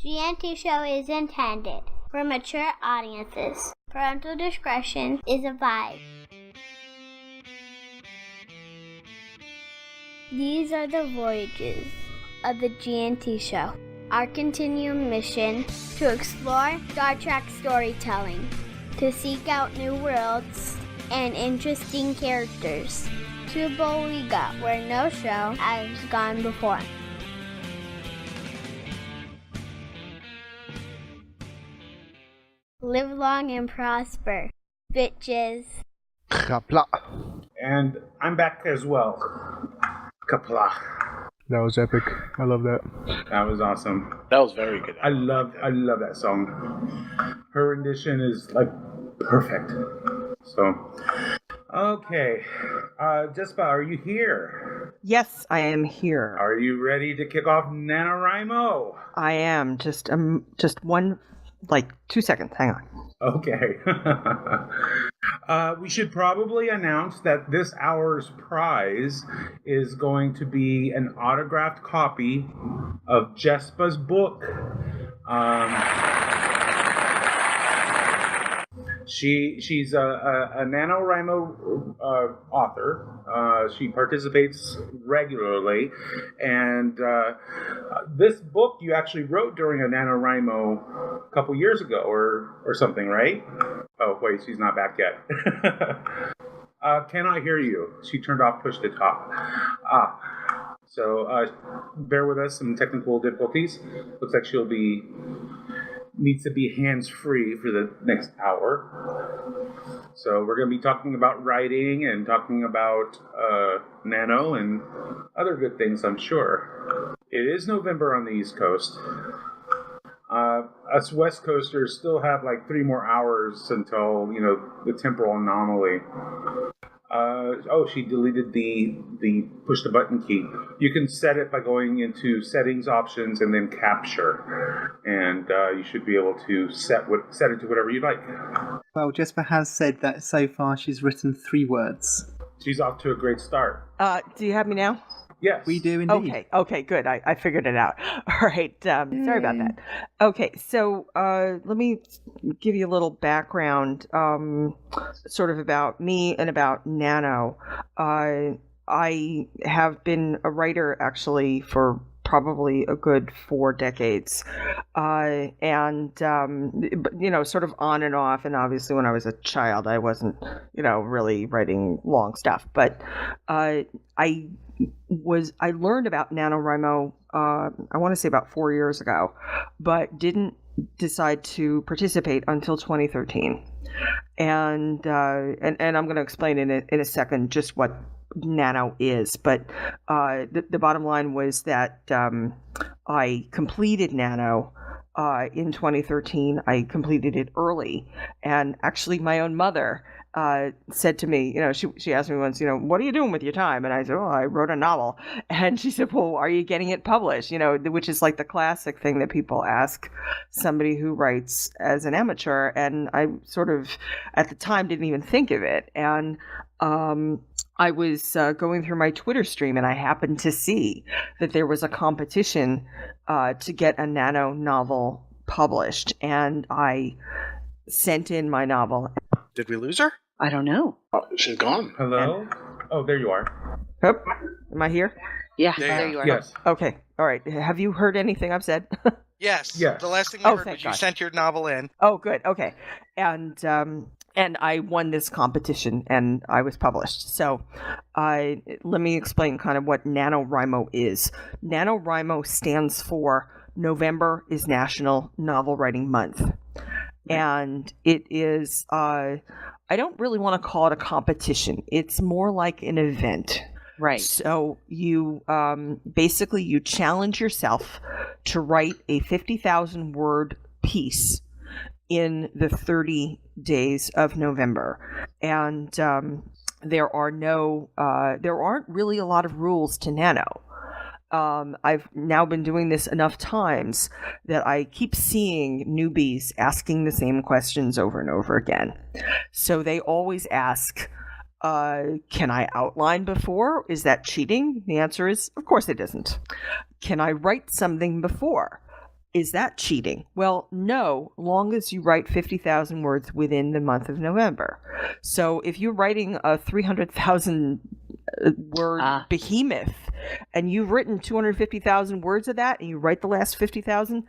GNT show is intended for mature audiences. Parental discretion is advised. These are the voyages of the GNT show. Our continuing mission to explore Star Trek storytelling, to seek out new worlds and interesting characters, to Boliga, where no show has gone before. Live long and prosper, bitches. Kapla. And I'm back as well. Kapla. That was epic. I love that. That was awesome. That was very good. I love that song. Her rendition is like perfect. So, okay. Jessica, are you here? Yes, I am here. Are you ready to kick off NaNoWriMo? I am. Just one, 2 seconds. Hang on. Okay. We should probably announce that this hour's prize is going to be an autographed copy of Jespa's book. She's a NaNoWriMo author. She participates regularly, and this book you actually wrote during a NaNoWriMo a couple years ago, or something, right? Oh wait, she's not back yet. Cannot hear you. She turned off push to talk. So bear with us. Some technical difficulties. Looks like she'll needs to be hands-free for the next hour. So we're going to be talking about writing and talking about Nano and other good things, I'm sure. It is November on the East Coast. Us West Coasters still have 3 more hours until, the temporal anomaly. She deleted the push the button key. You can set it by going into settings options and then capture, and you should be able to set it to whatever you'd like. Well, Jesper has said that so far she's written 3 words. She's off to a great start. Do you have me now? Yes. We do indeed. Okay, good. I figured it out. All right. Sorry about that. Okay, so let me give you a little background sort of about me and about Nano. I have been a writer actually for probably a good 4 decades. And sort of on and off. And obviously when I was a child, I wasn't, really writing long stuff. But I learned about NaNoWriMo, I want to say about 4 years ago, but didn't decide to participate until 2013. And I'm going to explain in a second just what Nano is. But the bottom line was that I completed Nano in 2013. I completed it early. And actually my own mother said to me, she asked me once, what are you doing with your time? And I said, I wrote a novel. And she said, well, are you getting it published? Which is like the classic thing that people ask somebody who writes as an amateur. And I sort of, at the time, didn't even think of it. And I was going through my Twitter stream and I happened to see that there was a competition to get a Nano novel published. And I sent in my novel. Did we lose her? I don't know. Oh, she's gone. Hello? Oh, there you are. Oh, am I here? Yeah, there you are. Yes. Okay. All right. Have you heard anything I've said? Yes. Yes. The last thing I heard thank was you God. sent your novel in. Oh, good. Okay. And I won this competition and I was published. So let me explain kind of what NaNoWriMo is. NaNoWriMo stands for November is National Novel Writing Month. And it is, I don't really want to call it a competition. It's more like an event. Right. So you basically you challenge yourself to write a 50,000 word piece in the 30 days of November. And there aren't really a lot of rules to Nano. I've now been doing this enough times that I keep seeing newbies asking the same questions over and over again. So they always ask, can I outline before? Is that cheating? The answer is, of course it isn't. Can I write something before? Is that cheating? Well, no, long as you write 50,000 words within the month of November. So if you're writing a 300,000 word behemoth and you've written 250,000 words of that and you write the last 50,000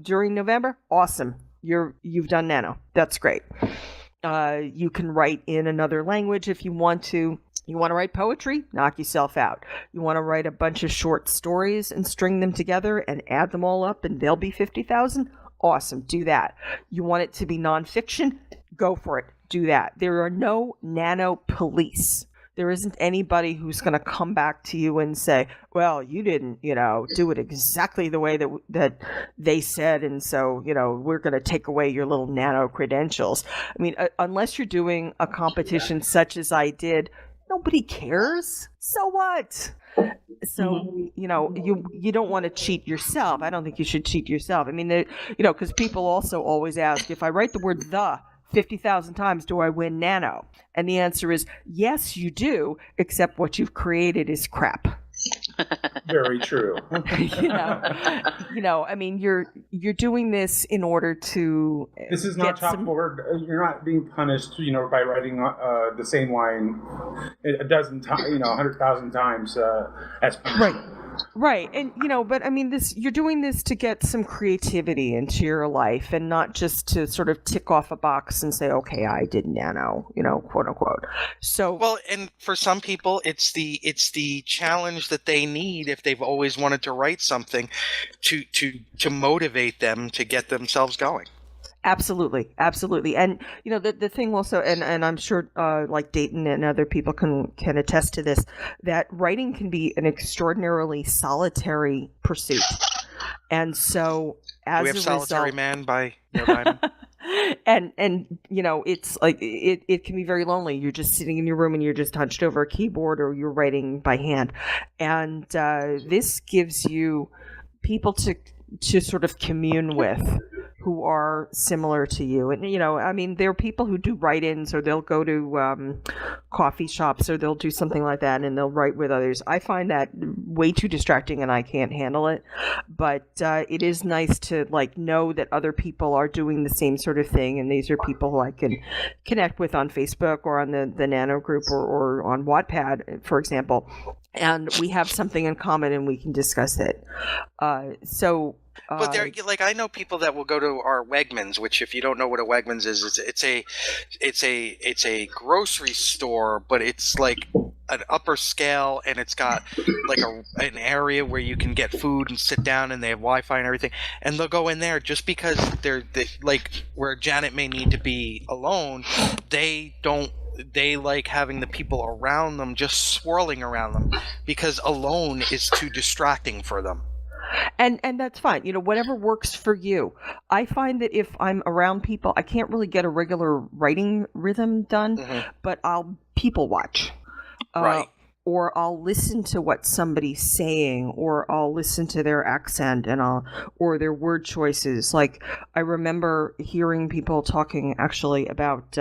during November, awesome. You've done nano. That's great. You can write in another language if you want to. You want to write poetry? Knock yourself out. You want to write a bunch of short stories and string them together and add them all up and they'll be 50,000? Awesome. Do that. You want it to be nonfiction? Go for it. Do that. There are no nano police. There isn't anybody who's going to come back to you and say, well, you didn't, do it exactly the way that they said. And so, we're going to take away your little nano credentials. I mean, unless you're doing a competition such as I did, nobody cares. So what? So, you don't want to cheat yourself. I don't think you should cheat yourself. I mean, because people also always ask, if I write the word the 50,000 times, do I win nano? And the answer is, yes, you do, except what you've created is crap. Very true. I mean, you're doing this in order to. This is not top forward. You're not being punished, by writing the same line a dozen times, 100,000 times as punishment. Right. And, but I mean, you're doing this to get some creativity into your life and not just to sort of tick off a box and say, okay, I did nano, quote unquote. So. Well, and for some people, it's the challenge that they need if they've always wanted to write something to motivate them to get themselves going. Absolutely. And the thing also, and I'm sure like Dayton and other people can attest to this, that writing can be an extraordinarily solitary pursuit. And so as we have a Solitary result, Man by Neil Diamond. and it's like it can be very lonely. You're just sitting in your room and you're just hunched over a keyboard or you're writing by hand. And this gives you people to sort of commune with who are similar to you. And, I mean, there are people who do write-ins or they'll go to coffee shops or they'll do something like that and they'll write with others. I find that way too distracting and I can't handle it. But it is nice to, know that other people are doing the same sort of thing. And these are people who I can connect with on Facebook or on the Nano group or on Wattpad, for example. And we have something in common and we can discuss it. But I know people that will go to our Wegmans, which if you don't know what a Wegmans is, it's a grocery store, but it's like an upper scale, and it's got like an area where you can get food and sit down, and they have Wi-Fi and everything. And they'll go in there just because they where Janet may need to be alone. They like having the people around them just swirling around them because alone is too distracting for them. And that's fine. Whatever works for you. I find that if I'm around people, I can't really get a regular writing rhythm done, but I'll people watch. Right. Or I'll listen to what somebody's saying, or I'll listen to their accent or their word choices. Like, I remember hearing people talking actually about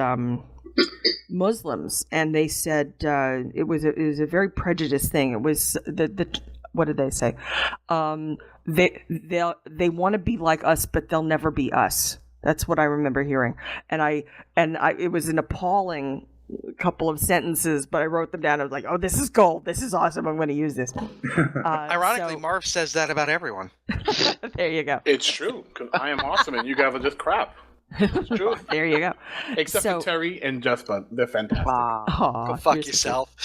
Muslims, and they said it was a very prejudiced thing. It was what did they say? They want to be like us, but they'll never be us. That's what I remember hearing, and it was an appalling couple of sentences, but I wrote them down. I was like, oh, this is gold. This is awesome. I'm going to use this. Ironically, Marv says that about everyone. There you go. It's true, because I am awesome and you guys are just crap. It's true. There you go. Except for Terry and Jasper. They're fantastic. Go fuck yourself.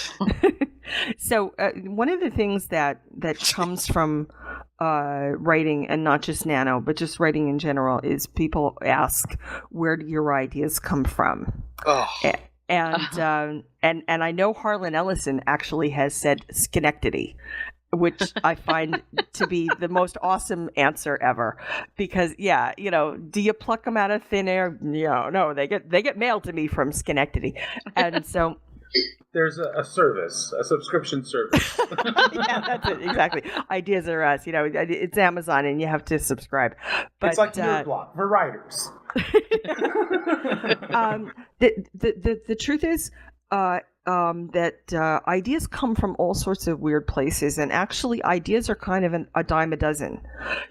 So one of the things that comes from writing, and not just nano, but just writing in general, is people ask, where do your ideas come from? Oh. And I know Harlan Ellison actually has said Schenectady, which I find to be the most awesome answer ever. Because do you pluck them out of thin air? No, they get mailed to me from Schenectady, and so. There's a subscription service. Yeah, that's it, exactly. Ideas are us. It's Amazon, and you have to subscribe. But, it's like Nerdblock for writers. The truth is, that ideas come from all sorts of weird places, and actually ideas are kind of a dime a dozen.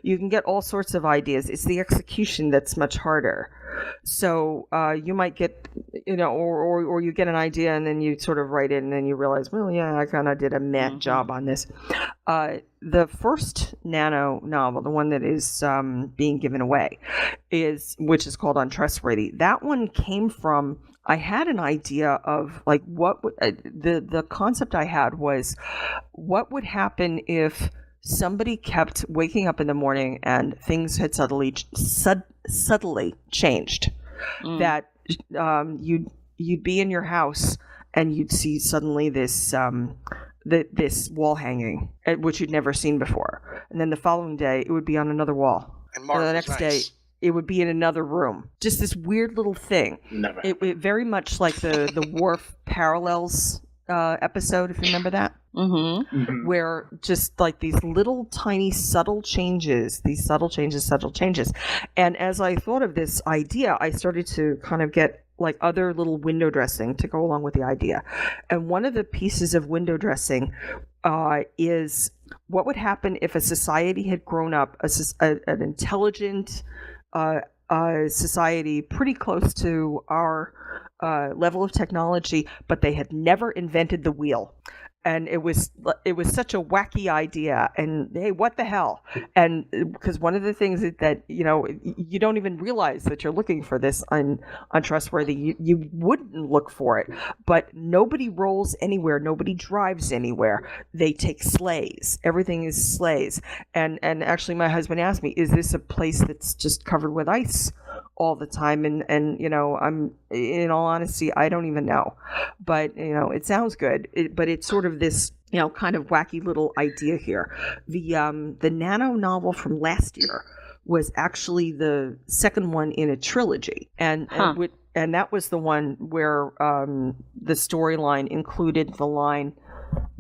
You can get all sorts of ideas. It's the execution that's much harder. So you might get, or you get an idea and then you sort of write it and then you realize, well, yeah, I kind of did a meh job on this. The first Nano novel, the one that is being given away, which is called Untrustworthy. That one came from, I had an idea of like the concept I had was, what would happen if somebody kept waking up in the morning and things had subtly changed. That you'd be in your house and you'd see suddenly this this wall hanging, which you'd never seen before, and then the following day it would be on another wall, And the next day it would be in another room. Just this weird little thing. Never. It very much like the Worf Parallels episode, if you remember that. Mm-hmm. Where just like these little tiny subtle changes. And as I thought of this idea, I started to kind of get like other little window dressing to go along with the idea. And one of the pieces of window dressing is what would happen if a society had grown up, an intelligent society pretty close to our level of technology, but they had never invented the wheel. And it was such a wacky idea, and hey, what the hell? And because one of the things that you don't even realize that you're looking for this untrustworthy. You wouldn't look for it, but nobody rolls anywhere, nobody drives anywhere. They take sleighs. Everything is sleighs. And actually, my husband asked me, "Is this a place that's just covered with ice all the time?" And I'm, in all honesty, I don't even know, but it sounds good. But it's sort of this kind of wacky little idea here. The Nano novel from last year was actually the second one in a trilogy, and that was the one where the storyline included the line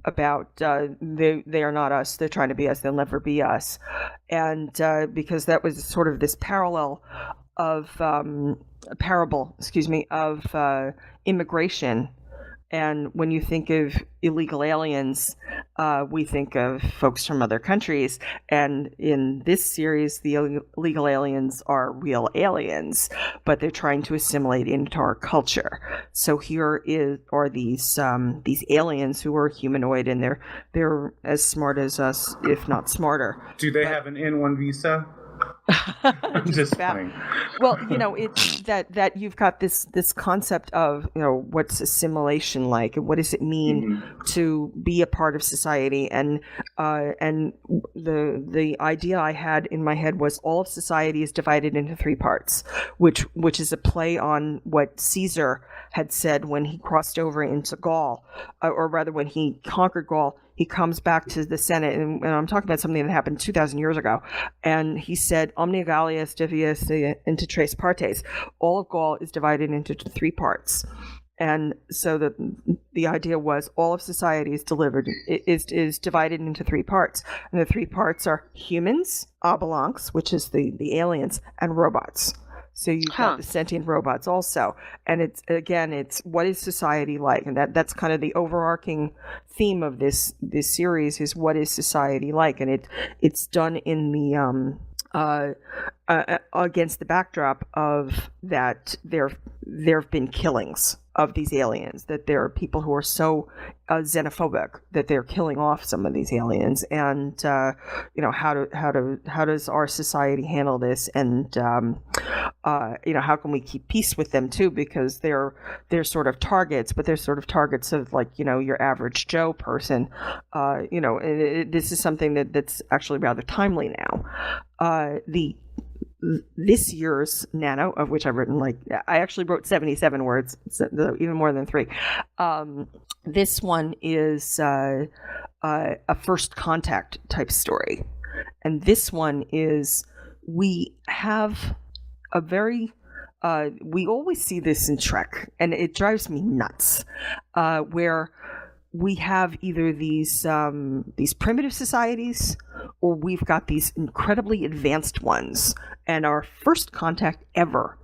about they are not us, they're trying to be us, they'll never be us. And because that was sort of this parable of immigration. And when you think of illegal aliens, we think of folks from other countries. And in this series, the illegal aliens are real aliens, but they're trying to assimilate into our culture. So here are these aliens who are humanoid, and they're as smart as us, if not smarter. Do they have an N1 visa? I'm just playing. Well, it's that you've got this concept of what's assimilation like, and what does it mean to be a part of society, and the idea I had in my head was all of society is divided into three parts, which is a play on what Caesar had said when he crossed over into Gaul, or rather when he conquered Gaul. He comes back to the Senate, and I'm talking about something that happened 2,000 years ago, and he said, "Omnia Gallia divius inter tres partes." All of Gaul is divided into three parts, and so the idea was all of society is divided into three parts, and the three parts are humans, obolonks, which is the aliens, and robots. So you've got the sentient robots also. And it's what is society like? And that's kind of the overarching theme of this series is what is society like? And it's done in the against the backdrop of that there have been killings of these aliens, that there are people who are so xenophobic that they're killing off some of these aliens, and how does our society handle this, and how can we keep peace with them too, because they're sort of targets, but they're sort of targets of like your average Joe person. This is something that's actually rather timely now. This year's Nano, of which I've written I actually wrote 77 words, even more than 3. This one is a first contact type story, and this one is we have a very we always see this in Trek, and it drives me nuts, where we have either these primitive societies, or we've got these incredibly advanced ones. And our first contact ever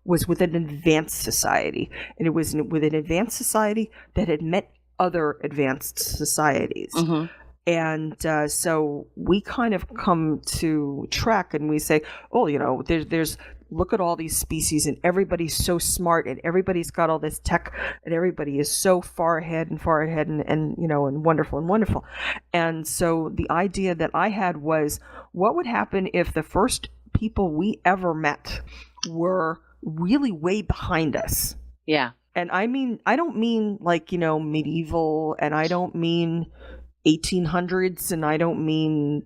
was with an advanced society, and it was with an advanced society that had met other advanced societies. Mm-hmm. And so we kind of come to Trek and we say, oh, there's look at all these species and everybody's so smart and everybody's got all this tech and everybody is so far ahead and wonderful. And so the idea that I had was, what would happen if the first people we ever met were really way behind us? Yeah. And I don't mean like, medieval, and I don't mean 1800s, and I don't mean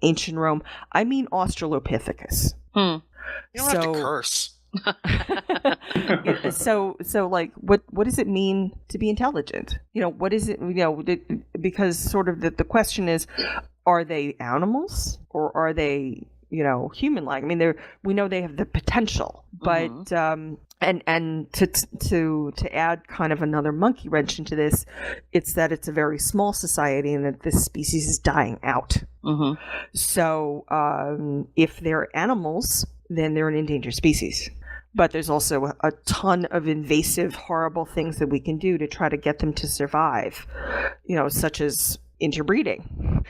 ancient Rome. I mean Australopithecus. You don't have to curse. So like, what does it mean to be intelligent? What is it? Because sort of the question is, are they animals or are they human-like? I mean, we know they have the potential, but and to add kind of another monkey wrench into this, it's that it's a very small society and that this species is dying out. Mm-hmm. So if they're animals, then they're an endangered species. But there's also a ton of invasive, horrible things that we can do to try to get them to survive, such as interbreeding,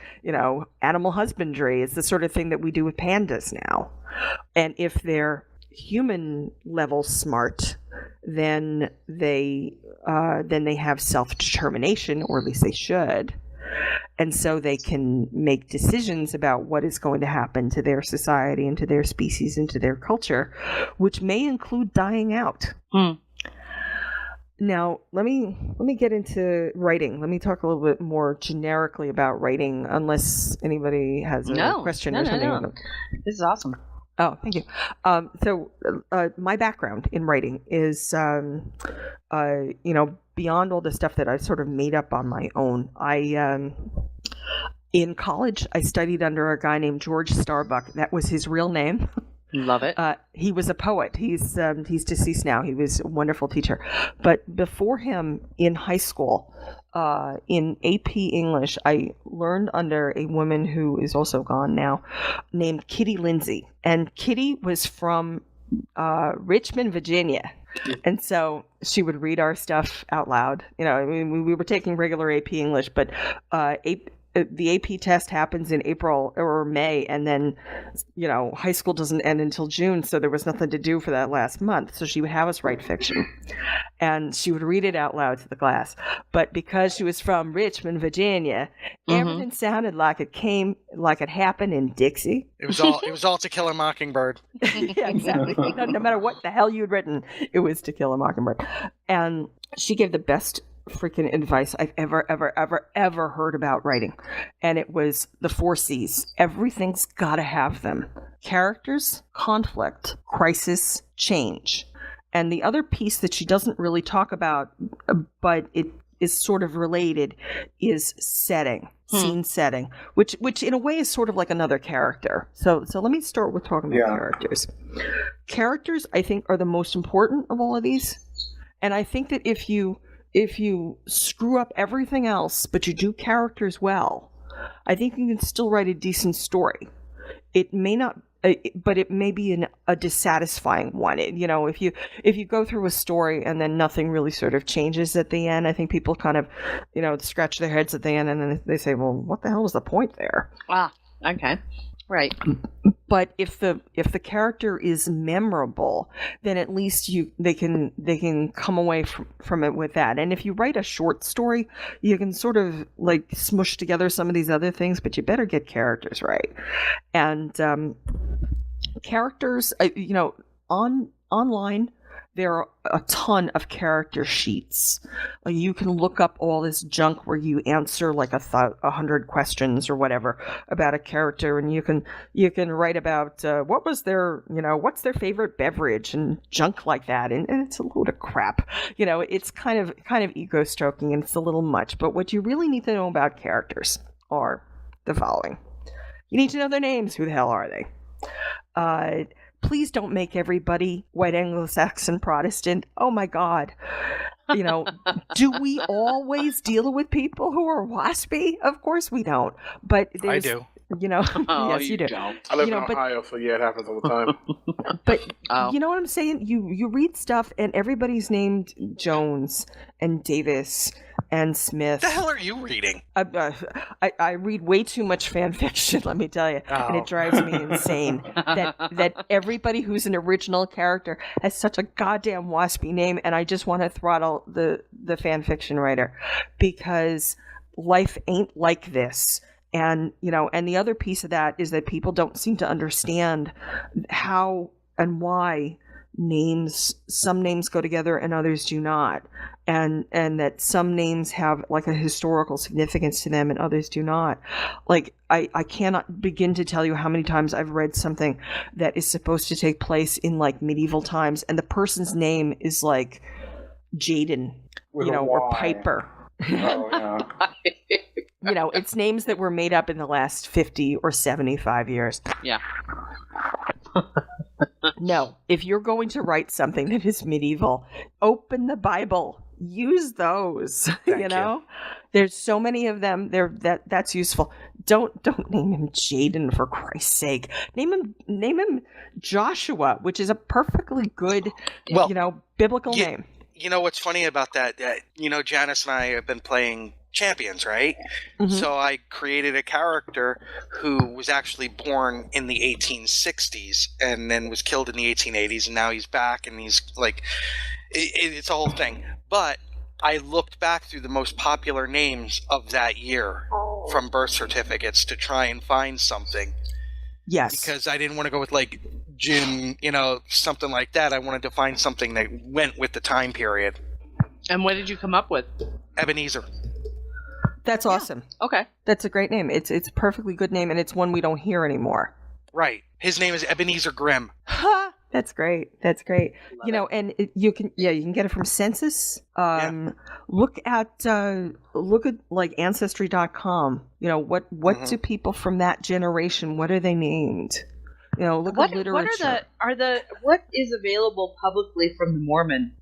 animal husbandry is the sort of thing that we do with pandas now. And if they're human level smart, then they have self-determination, or at least they should. And so they can make decisions about what is going to happen to their society and to their species and to their culture, which may include dying out. Now, let me get into writing. Let me talk a little bit more generically about writing, unless anybody has a question or something. No. This is awesome. Oh, thank you. So my background in writing is, beyond all the stuff that I've sort of made up on my own. In college, I studied under a guy named George Starbuck. That was his real name. Love it. He was a poet. He's deceased now. He was a wonderful teacher. But before him, in high school, in AP English, I learned under a woman who is also gone now, named Kitty Lindsay. And Kitty was from Richmond, Virginia. And so she would read our stuff out loud. We were taking regular AP English, but the AP test happens in April or May, and then, high school doesn't end until June, so there was nothing to do for that last month. So she would have us write fiction, and she would read it out loud to the class. But because she was from Richmond, Virginia, everything sounded like it happened in Dixie. It was all To Kill a Mockingbird. Yeah, exactly. No matter what the hell you'd written, it was To Kill a Mockingbird. And she gave the best freaking advice I've ever heard about writing. And it was the 4 C's. Everything's gotta have them. Characters, conflict, crisis, change. And the other piece that she doesn't really talk about, but it is sort of related, is setting. Scene setting, which in a way is sort of like another character. So let me start with talking about characters. Characters, I think, are the most important of all of these. And I think that if you screw up everything else, but you do characters well, I think you can still write a decent story. It may not, but it may be a dissatisfying one. If you go through a story and then nothing really sort of changes at the end, I think people kind of, scratch their heads at the end and then they say, well, what the hell was the point there? Ah, okay. Right. But if the character is memorable, then at least they can come away from it with that. And if you write a short story, you can sort of like smush together some of these other things, but you better get characters right. And characters, online, there are a ton of character sheets. You can look up all this junk where you answer like 100 questions or whatever about a character, and you can write about what's their favorite beverage and junk like that, and it's a load of crap. It's kind of ego stroking and it's a little much. But what you really need to know about characters are the following: you need to know their names. Who the hell are they? Please don't make everybody white Anglo-Saxon Protestant. Oh my God. Do we always deal with people who are waspy? Of course we don't. But I do. You know, Oh, yes, you do. Don't. I live You know, in but- Ohio, so yeah, it happens all the time. But Oh. you know what I'm saying? You read stuff and everybody's named Jones and Davis and Smith. What the hell are you reading? I read way too much fan fiction, let me tell you, and Oh. it drives me insane that everybody who's an original character has such a goddamn waspy name, and I just want to throttle the fan fiction writer because life ain't like this. And and the other piece of that is that people don't seem to understand how and why some names go together and others do not, and that some names have like a historical significance to them and others do not. Like I cannot begin to tell you how many times I've read something that is supposed to take place in like medieval times and the person's name is like Jaden, With a or Y. Piper. Oh, yeah. It's names that were made up in the last 50 or 75 years. Yeah. No, if you're going to write something that is medieval, open the Bible. Use those. Thank you. There's so many of them. That's useful. Don't name him Jaden for Christ's sake. Name him Joshua, which is a perfectly good, biblical name. You know what's funny about that? Janice and I have been playing Champions, right? Mhm. So I created a character who was actually born in the 1860s and then was killed in the 1880s, and now he's back, and he's like, it's a whole thing. But I looked back through the most popular names of that year from birth certificates to try and find something. Yes. Because I didn't want to go with like Jim, something like that. I wanted to find something that went with the time period. And what did you come up with? Ebenezer. That's awesome. Okay. That's a great name. It's a perfectly good name, and it's one we don't hear anymore. Right. His name is Ebenezer Grimm. Ha! That's great. That's great. And you can get it from Census. Look at like Ancestry.com. What do people from that generation? What are they named? Look at literature. What is available publicly from the Mormon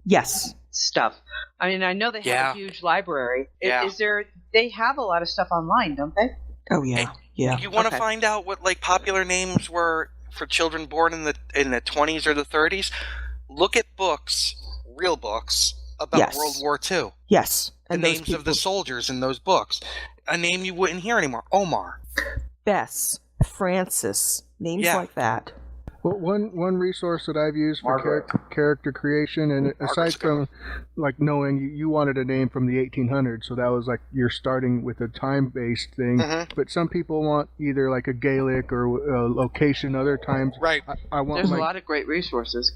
Yes. stuff? I mean, I know they have a huge library. Yeah. They have a lot of stuff online, don't they? Oh yeah. Yeah. You want to Okay. find out what like popular names were for children born in the 20s or the 30s? Look at books, real books about Yes. World War II. Yes. The And those names of the people- soldiers in those books. A name you wouldn't hear anymore. Omar. Bess, Francis, names Yeah. like that. Well, one resource that I've used for Margaret. character creation, and aside Margaret's from like knowing you wanted a name from the 1800s, so that was like you're starting with a time-based thing. Mhm. But some people want either like a Gaelic or a location. Other times, Right. I want There's my a lot of great resources.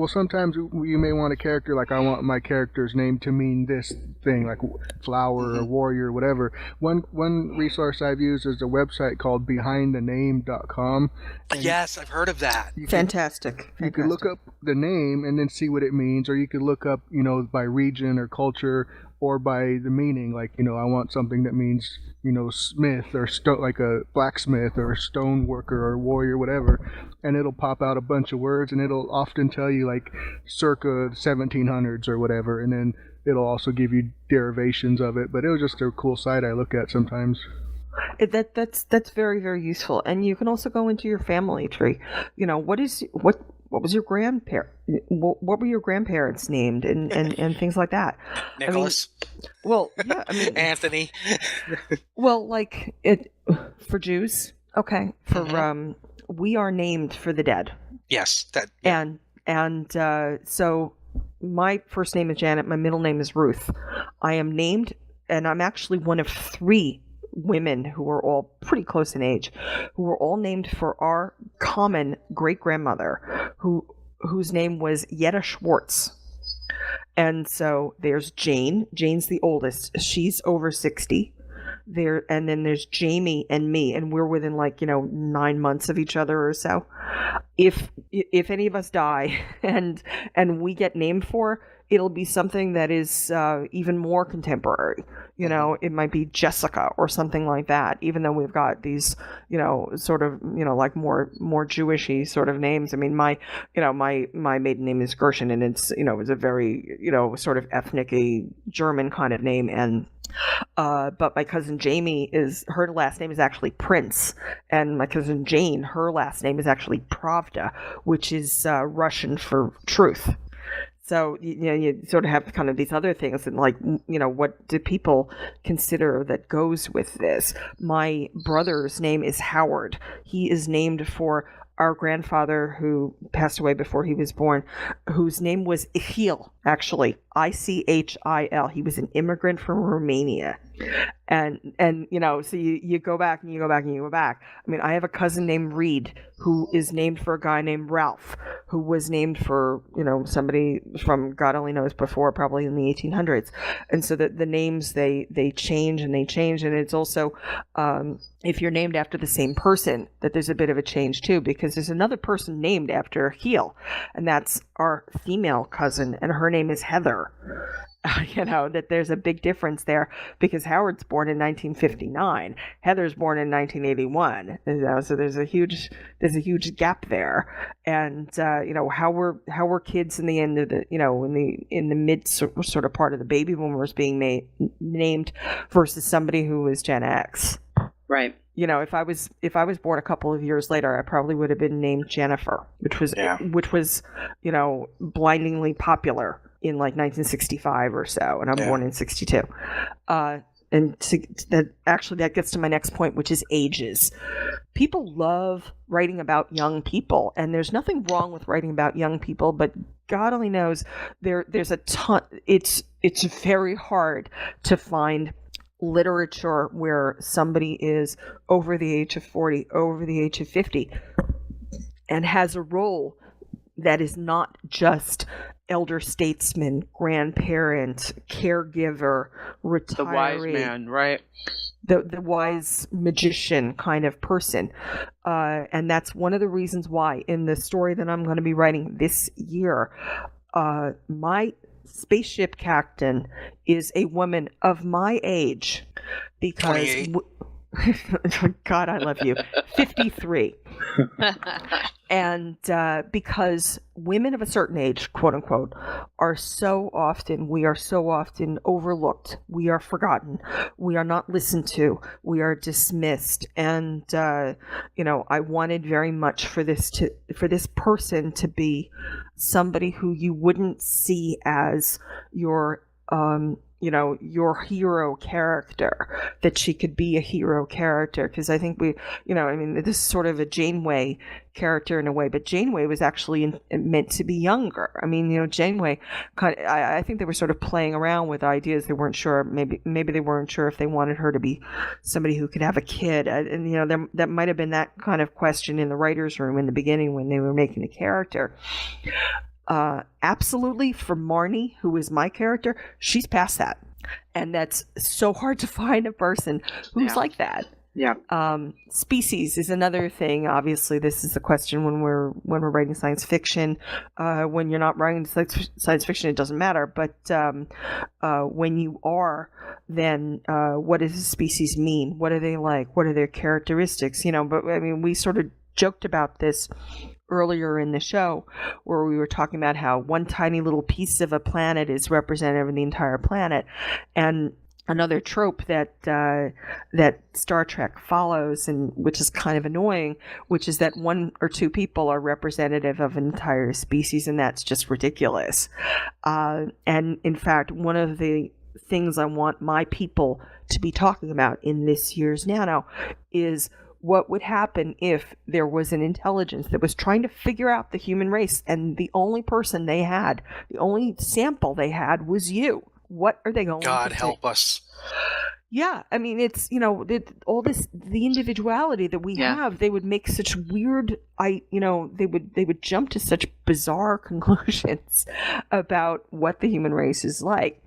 sometimes you may want a character like I want my character's name to mean this thing, like flower or warrior or whatever. One resource I've used is a website called BehindTheName.com. Yes, I've heard of that. Fantastic. You could look up the name and then see what it means, or you could look up, by region or culture or by the meaning. Like, I want something that means, smith or like a blacksmith or a stone worker or warrior, whatever. And it'll pop out a bunch of words, and it'll often tell you like circa 1700s or whatever. And then it'll also give you derivations of it. But it was just a cool site I look at sometimes. That's very, very useful. And you can also go into your family tree. What was your what were your grandparents named and things like that. Nicholas. Anthony. Well, like it for Jews, okay. For we are named for the dead. Yes. That. And so my first name is Janet, my middle name is Ruth. I am named, and I'm actually one of 3 women who are all pretty close in age, who were all named for our common great-grandmother, whose name was Yetta Schwartz. And so there's Jane. Jane's the oldest. She's over 60. And then there's Jamie and me, and we're within 9 months of each other or so. If any of us die and we get named for, it'll be something that is even more contemporary. It might be Jessica or something like that, even though we've got these, sort of, like more Jewishy sort of names. I mean, my maiden name is Gershen, and it's a very, sort of ethnic-y German kind of name. And But my cousin Jamie her last name is actually Prince, and my cousin Jane, her last name is actually Pravda, which is Russian for truth. So, you sort of have kind of these other things, and what do people consider that goes with this? My brother's name is Howard. He is named for our grandfather who passed away before he was born, whose name was Ichil, actually, Ichil. He was an immigrant from Romania. And so you go back and you go back and you go back. I mean, I have a cousin named Reed who is named for a guy named Ralph, who was named for, somebody from God only knows before, probably in the 1800s. And so the names, they change and they change. And it's also, if you're named after the same person, that there's a bit of a change too, because there's another person named after Heel, and that's our female cousin, and her name is Heather. That there's a big difference there, because Howard's born in 1959, Heather's born in 1981. So there's a huge gap there. And how were kids in the end of the in the mid sort of part of the baby boomers being named versus somebody who was Gen X. Right. If I was born a couple of years later, I probably would have been named Jennifer, which was blindingly popular in like 1965 or so, and I'm born in 62. That gets to my next point, which is ages. People love writing about young people, and there's nothing wrong with writing about young people, but God only knows there's a ton. It's very hard to find literature where somebody is over the age of 40, over the age of 50, and has a role that is not just elder statesman, grandparent, caregiver, retiree. The wise man, right? The wise magician kind of person. And that's one of the reasons why in the story that I'm going to be writing this year, my spaceship captain is a woman of my age, because God, I love you. 53. And because women of a certain age, quote unquote, we are so often overlooked. We are forgotten. We are not listened to. We are dismissed. And I wanted very much for this person to be somebody who you wouldn't see as your hero character, that she could be a hero character. Because I think this is sort of a Janeway character in a way, but Janeway was actually meant to be younger. I mean, Janeway, I think they were sort of playing around with ideas. They weren't sure, maybe they weren't sure if they wanted her to be somebody who could have a kid. And, that might have been that kind of question in the writer's room in the beginning when they were making the character. Absolutely, for Marnie, who is my character, she's past that, and that's so hard to find a person who's like that. Yeah. Species is another thing. Obviously, this is a question when we're writing science fiction. When you're not writing science fiction, it doesn't matter. But when you are, then what does a species mean? What are they like? What are their characteristics? But I mean, we sort of joked about this earlier in the show, where we were talking about how one tiny little piece of a planet is representative of the entire planet. And another trope that Star Trek follows, and which is kind of annoying, which is that one or two people are representative of an entire species, and that's just ridiculous. And in fact, one of the things I want my people to be talking about in this year's Nano is what would happen if there was an intelligence that was trying to figure out the human race, and the only person they had, the only sample they had, was you. What are they going God to help us. Yeah, I mean, it's, all this, the individuality that we have, they would make such weird, they would jump to such bizarre conclusions about what the human race is like.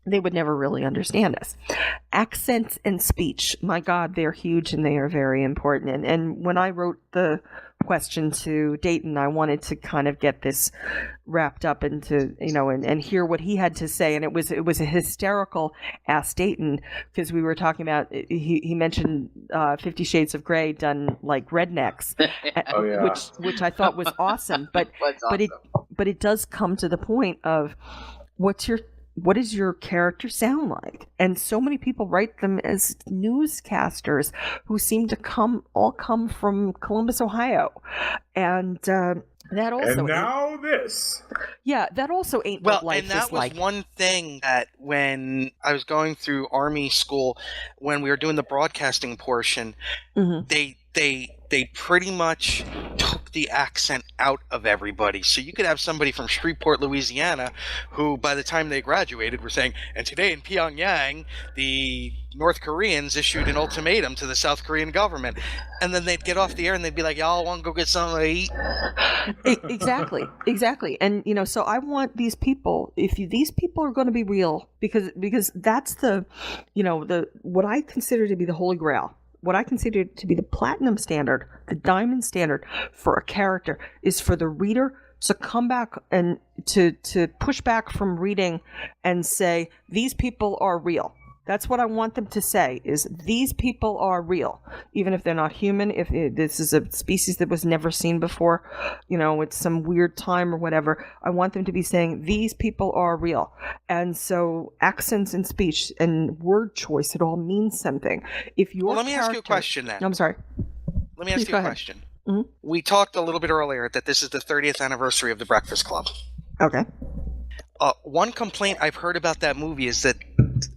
They would never really understand us. Accents and speech, my God, they're huge and they are very important. And when I wrote the question to Dayton, I wanted to kind of get this wrapped up into, and hear what he had to say. And it was a hysterical Ask Dayton, because we were talking about, he mentioned 50 Shades of Grey done like rednecks, Oh, yeah. which I thought was awesome. But it does come to the point of, what's your what does your character sound like? And so many people write them as newscasters who seem to come from Columbus, Ohio, and that also. And now this. Yeah, that also ain't Well, what life and that is was like. one thing that when I was going through Army school, when we were doing the broadcasting portion, Mhm. they pretty much took the accent out of everybody. So you could have somebody from Shreveport, Louisiana, who by the time they graduated were saying, and today in Pyongyang, the North Koreans issued an ultimatum to the South Korean government. And then they'd get off the air and they'd be like, y'all want to go get something to eat? Exactly. And so I want these people, these people are going to be real, because that's the what I consider to be the holy grail. What I consider to be the platinum standard, the diamond standard for a character, is for the reader to come back and to push back from reading and say, these people are real. That's what I want them to say, is these people are real. Even if they're not human, if this is a species that was never seen before, it's some weird time or whatever, I want them to be saying, these people are real. And so accents and speech and word choice, it all means something. Let me ask you a question then. I'm sorry. Let me ask you a question. Mm-hmm. We talked a little bit earlier that this is the 30th anniversary of The Breakfast Club. Okay. One complaint I've heard about that movie is that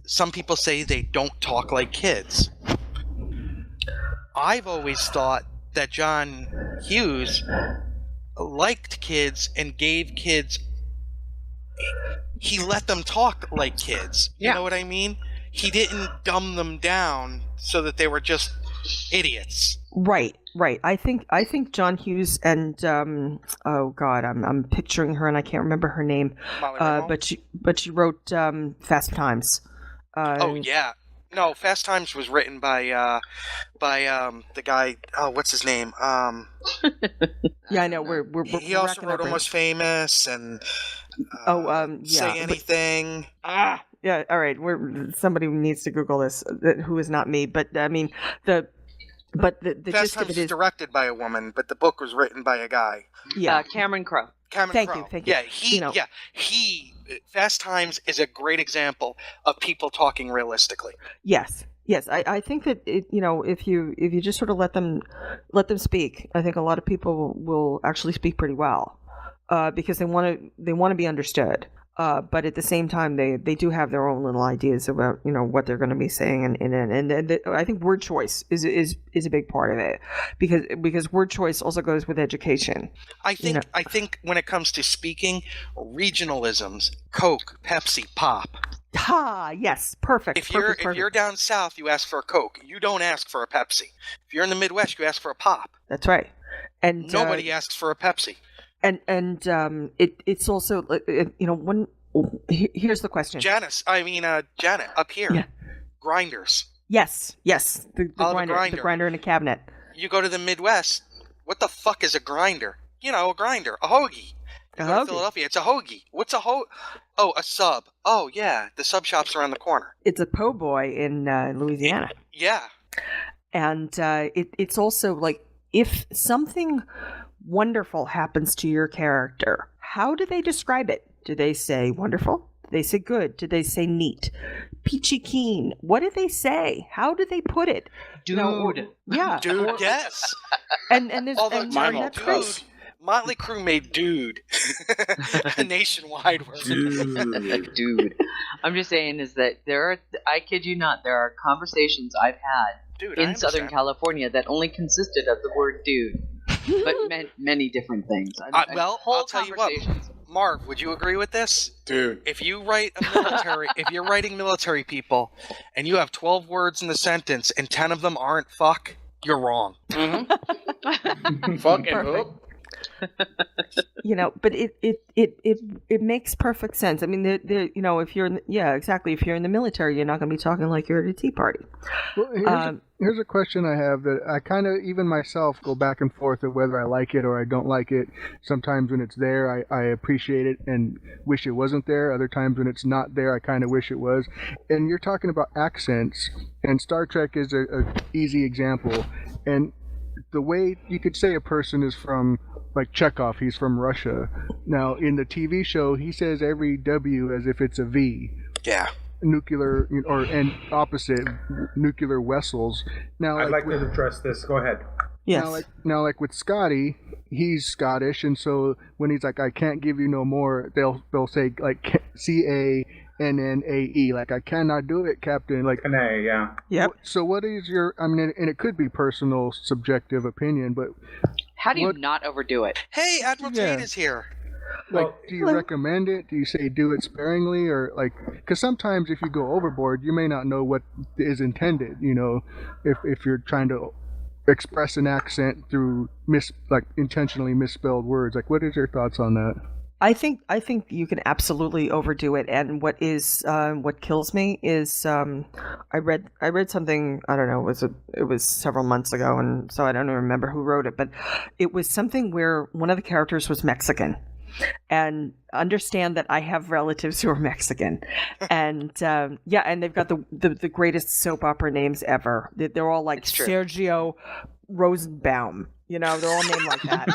some people say they don't talk like kids. I've always thought that John Hughes liked kids and gave kids... He let them talk like kids. You know what I mean? He didn't dumb them down so that they were just idiots. Right. I think John Hughes and oh God, I'm picturing her and I can't remember her name. But she wrote Fast Times. Oh yeah, no, Fast Times was written by the guy. Oh, what's his name? Yeah, I know. We're he also wrote Almost Famous and Say Anything. Yeah. All right. Somebody needs to Google this. Who is not me, but I mean the Fast Times is directed by a woman, but the book was written by a guy. Yeah, Cameron Crowe. Thank you. Yeah, he. Fast Times is a great example of people talking realistically. Yes. I think that if you just sort of let them speak, I think a lot of people will actually speak pretty well, because they want to be understood. But at the same time, they do have their own little ideas about what they're going to be saying, and I think word choice is a big part of it, because word choice also goes with education. I think when it comes to speaking, regionalisms, Coke, Pepsi, Pop. Yes, perfect. If you're down south, you ask for a Coke. You don't ask for a Pepsi. If you're in the Midwest, you ask for a Pop. That's right. And nobody asks for a Pepsi. And it's also here's the question. Janet up here. Yeah. Grinders. Yes. The grinder in a cabinet. You go to the Midwest. What the fuck is a grinder? A grinder, a hoagie. You go to Philadelphia, it's a hoagie. What's a Oh, a sub. Oh yeah, the sub shop's around the corner. It's a po' boy in Louisiana. Yeah. And it's also like, if something wonderful happens to your character, how do they describe it? Do they say wonderful? Do they say good? Do they say neat? Peachy keen? What do they say? How do they put it? Dude. Yeah. Dude, yes. And that's great. Motley Crue made Dude a nationwide word. Dude. I'm just saying is that I kid you not, there are conversations I've had in Southern California that only consisted of the word dude, but meant many different things. I'll tell you what, Marv, would you agree with this? Dude. If you're writing military people, and you have 12 words in the sentence and 10 of them aren't fuck, you're wrong. Mm-hmm. Fuck and hook. But it makes perfect sense. I mean, if you're in the military, you're not going to be talking like you're at a tea party. Well, here's a question I have that I kind of, even myself, go back and forth of whether I like it or I don't like it. Sometimes when it's there, I appreciate it and wish it wasn't there. Other times when it's not there, I kind of wish it was. And you're talking about accents, and Star Trek is a easy example. And the way you could say a person is from, like Chekhov, he's from Russia. Now, in the TV show, he says every W as if it's a V. Yeah. Nuclear, and opposite, nuclear vessels. Now, I'd like to address this. Go ahead. Yes. Now, like with Scotty, he's Scottish, and so when he's like, "I can't give you no more," they'll say like CANNAE, like I cannot do it, Captain. Like Cannae, yeah. Yep. So what is your? I mean, and it could be personal, subjective opinion, but How do you not overdo it? Hey, Admiral Tate is here. Like, do you recommend it? Do you say do it sparingly, or like? Because sometimes if you go overboard, you may not know what is intended. You know, if you're trying to express an accent through intentionally misspelled words. Like, what is your thoughts on that? I think you can absolutely overdo it, and what kills me is I read something, I don't know, it was several months ago, and so I don't even remember who wrote it, but it was something where one of the characters was Mexican. And understand that I have relatives who are Mexican, and and they've got the greatest soap opera names ever. They're all like Sergio Rosenbaum. You know, they're all named like that.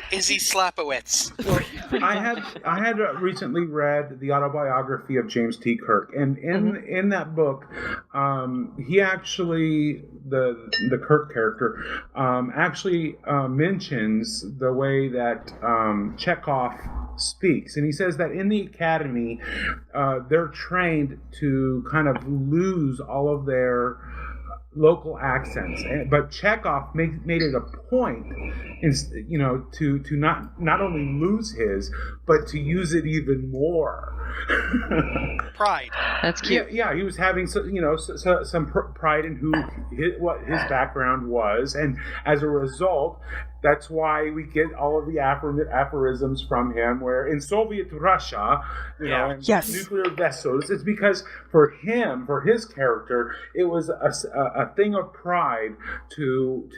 Izzy Slapowitz. I had recently read the autobiography of James T. Kirk, and in that book, he actually the Kirk character actually mentions the way that Chekhov speaks, and he says that in the academy, they're trained to kind of lose all of their local accents, but Chekhov made it a point, to not only lose his, but to use it even more. Pride. That's cute. Yeah, he was having some pride in what his background was, and as a result, that's why we get all of the aphorisms from him. Where in Soviet Russia, and nuclear vessels, it's because for his character, it was a thing of pride to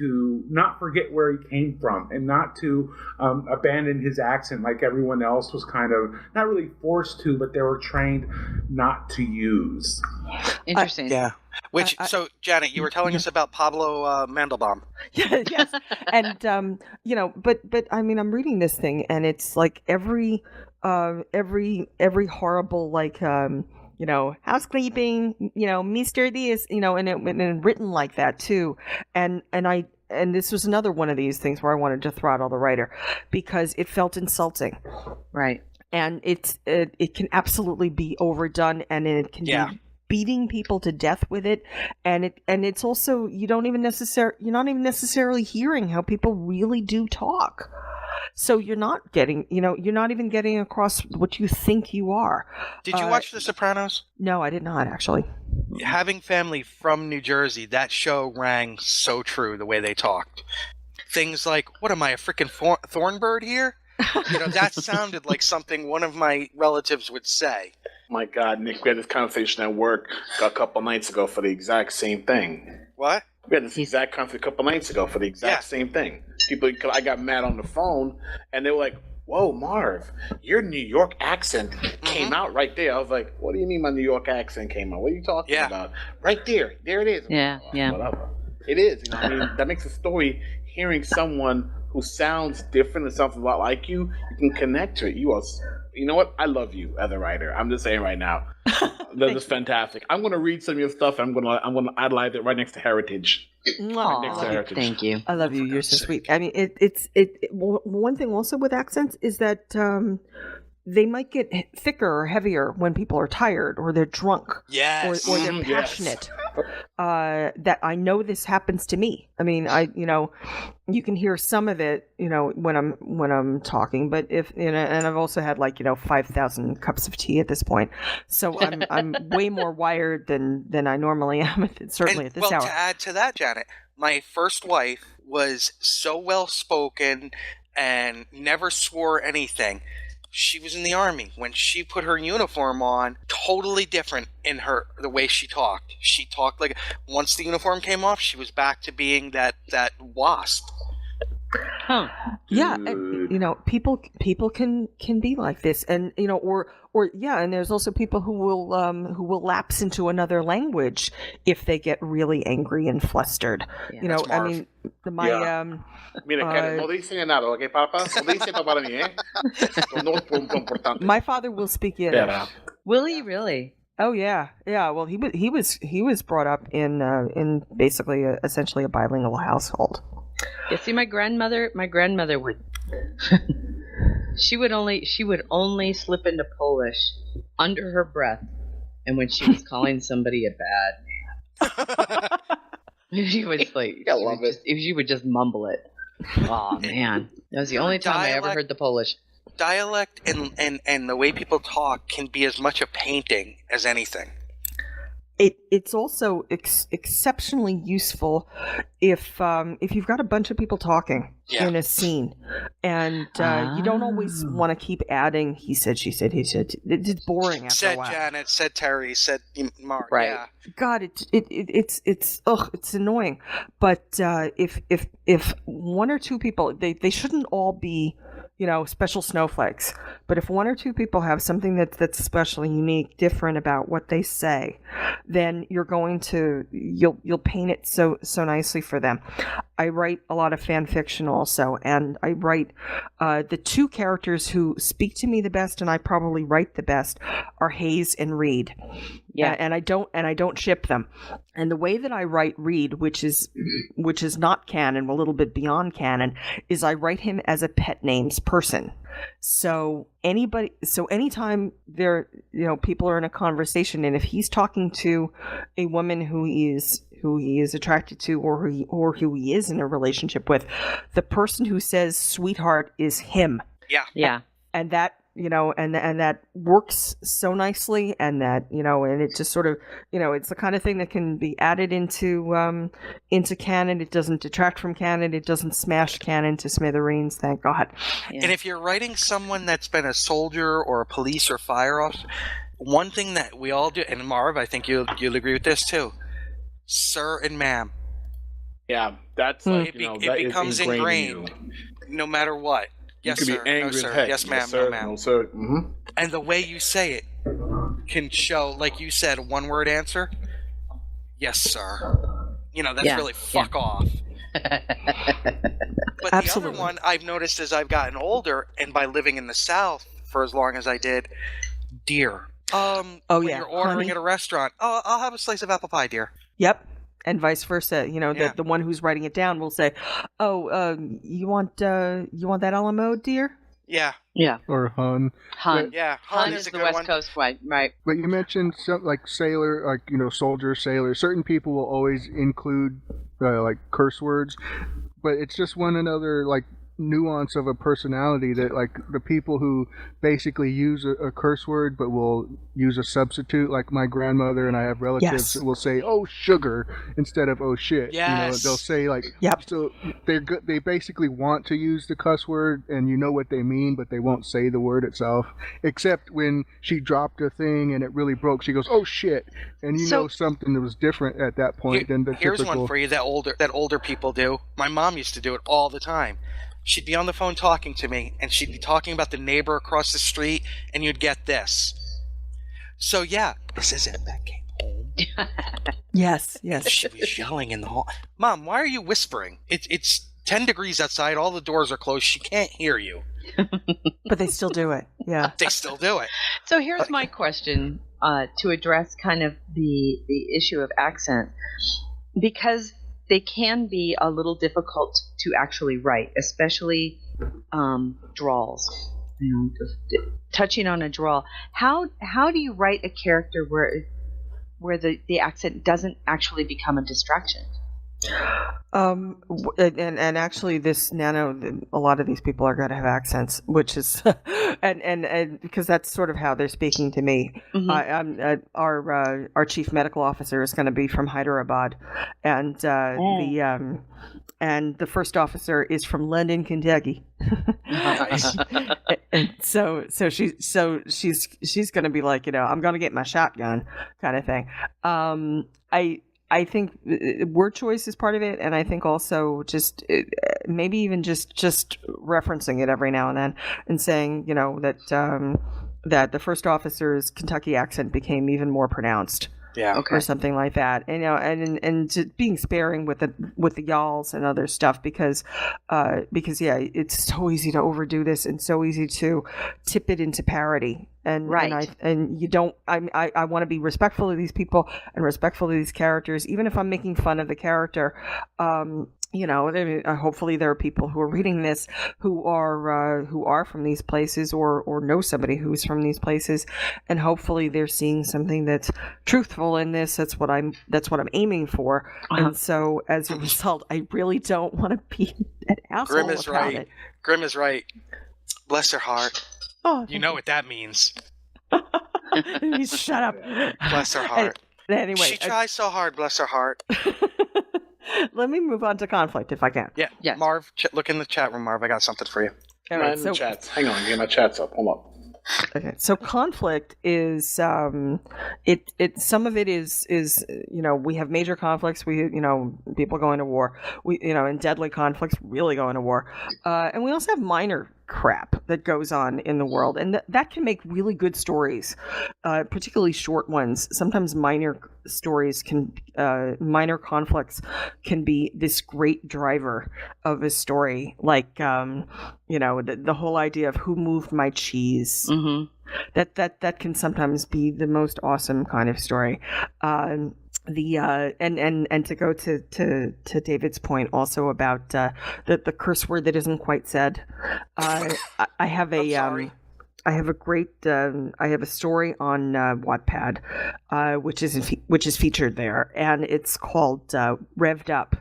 not forget where he came from, and not to abandon his accent like everyone else was kind of not really forced to, but they were trained not to use. Interesting. Which, so Janet, you were telling us about Pablo Mandelbaum. Yes, and but I mean, I'm reading this thing, and it's like every horrible housekeeping, Mr. This, and written like that too, and this was another one of these things where I wanted to throttle the writer because it felt insulting, right? And it can absolutely be overdone, and it can be beating people to death with it, and it's also you're not even necessarily hearing how people really do talk. So you're not even getting across what you think you are. Did you watch The Sopranos? No, I did not actually. Having family from New Jersey, that show rang so true the way they talked. Things like, "What am I, a freaking thornbird here?" That sounded like something one of my relatives would say. My God, Nick, we had this conversation at work a couple nights ago for the exact same thing. What? We had this exact conversation a couple nights ago for the exact same thing. I got mad on the phone, and they were like, "Whoa, Marv, your New York accent came out right there." I was like, "What do you mean my New York accent came out? What are you talking about?" Right there. There it is. Yeah. Whatever. It is. That makes a story. Hearing someone who sounds different and sounds a lot like you can connect to it. You know what? I love you as a writer. I'm just saying right now. That is fantastic. I'm going to read some of your stuff. I'm going to idolize it right next to Heritage. Thank you. I love you. You're so sweet. I mean, it's one thing also with accents is that they might get thicker or heavier when people are tired or they're drunk. Yes. Or they're passionate. That I know this happens to me. I mean, you can hear some of it, when I'm talking, but and I've also had 5,000 cups of tea at this point. So I'm way more wired than I normally am certainly at this hour. Well, to add to that, Janet, my first wife was so well spoken and never swore anything. She was in the Army. When she put her uniform on, totally different in the way she talked. She talked once the uniform came off, she was back to being that wasp. Yeah, and, people can be like this, and or yeah, and there's also people who will lapse into another language if they get really angry and flustered. Yeah, I mean, Mira, Karen, no dice nada, ¿ok, papá? No dice nada para mí, ¿eh? No es importante. My father will speak Yiddish. Yeah. Will he really? Oh yeah. Well, he was brought up in basically essentially a bilingual household. You see, my grandmother would. she would only slip into Polish under her breath, and when she was calling somebody a bad name, she would just mumble it. Oh man, that was the only time I ever heard the Polish. Dialect and the way people talk can be as much a painting as anything. It's also exceptionally useful if you've got a bunch of people talking in a scene, and you don't always want to keep adding he said, she said, he said. It's boring after a while. Said Janet, said Terry, said Mark. Right. Yeah. God, it's annoying. But if one or two people, they shouldn't all be special snowflakes. But if one or two people have something that's especially unique, different about what they say, then you'll paint it so nicely for them. I write a lot of fan fiction also, and I write the two characters who speak to me the best, and I probably write the best, are Hayes and Reed. Yeah, and I don't ship them. And the way that I write Reed, which is not canon, a little bit beyond canon, is I write him as a pet names person. So anytime people are in a conversation, and if he's talking to a woman who he is attracted to, or who he is in a relationship with, the person who says sweetheart is him. Yeah. And that and that works so nicely, and that and it just sort of it's the kind of thing that can be added into canon. It doesn't detract from canon. It doesn't smash canon to smithereens. Thank God. Yeah. And if you're writing someone that's been a soldier or a police or fire officer, one thing that we all do, and Marv, I think you'll agree with this too, sir and ma'am. Yeah, that's like, it becomes ingrained no matter what. Yes, you sir. Be angry no, sir. Heck. Yes, ma'am. Yes, sir. No, ma'am. No, sir. Mm-hmm. And the way you say it can show, like you said, a one-word answer. Yes, sir. That's really fuck off. But Absolutely. The other one I've noticed as I've gotten older, and by living in the South for as long as I did, dear. When you're ordering honey. At a restaurant, I'll have a slice of apple pie, dear. Yep. And vice versa, the one who's writing it down will say, you want that a la mode, dear? Yeah. Or hun. Hun. Yeah, hun is the West Coast way, right? But you mentioned something like sailor, like soldier, sailor. Certain people will always include like curse words, but it's just one another like nuance of a personality that like the people who basically use a curse word but will use a substitute, like my grandmother and I have relatives that will say oh sugar instead of oh shit. Yes. They'll say like yep. So they basically want to use the cuss word and what they mean, but they won't say the word itself, except when she dropped a thing and it really broke, she goes oh shit, and something that was different at that point than the here's typical. One for you that older people do. My mom used to do it all the time. She'd be on the phone talking to me, and she'd be talking about the neighbor across the street, and you'd get this. So, yeah, this is it. That came home. Yes. She was yelling in the hall. Mom, why are you whispering? It's 10 degrees outside. All the doors are closed. She can't hear you. But they still do it. Yeah. They still do it. So here's my question to address kind of the issue of accent. Because they can be a little difficult to actually write, especially drawls. Touching on a drawl, how do you write a character where the accent doesn't actually become a distraction? And actually this a lot of these people are going to have accents, which is and because that's sort of how they're speaking to me. Mm-hmm. Our chief medical officer is going to be from Hyderabad, and the first officer is from London, Kentucky. Nice. And so she's going to be like, I'm going to get my shotgun kind of thing. I think word choice is part of it, and I think also just maybe even just referencing it every now and then and saying, that the first officer's Kentucky accent became even more pronounced. Yeah. Okay. Or something like that, and just being sparing with the y'alls and other stuff because it's so easy to overdo this and so easy to tip it into parody, and you don't. I want to be respectful of these people and respectful of these characters, even if I'm making fun of the character. Hopefully there are people who are reading this who are from these places or know somebody who's from these places, and hopefully they're seeing something that's truthful in this. That's what I'm aiming for. And so as a result, I really don't want to be an asshole Grim is about right. it. Grim is right. Bless her heart. Oh, you know what that means. Shut up. Bless her heart. Anyway, she tries so hard. Bless her heart. Let me move on to conflict if I can. Yeah. Yes. Marv, look in the chat room, Marv. I got something for you. All right, so chats. Hang on, get my chats up. Hold on. Okay, so conflict is some of it is we have major conflicts, people going to war, and deadly conflicts really going to war, and we also have minor crap that goes on in the world, and that can make really good stories, particularly short ones. Sometimes minor conflicts can be this great driver of a story, like the whole idea of who moved my cheese. Mm-hmm. That can sometimes be the most awesome kind of story. And to go to David's point also about the curse word that isn't quite said. I have a story on Wattpad, which is featured there, and it's called Revved Up.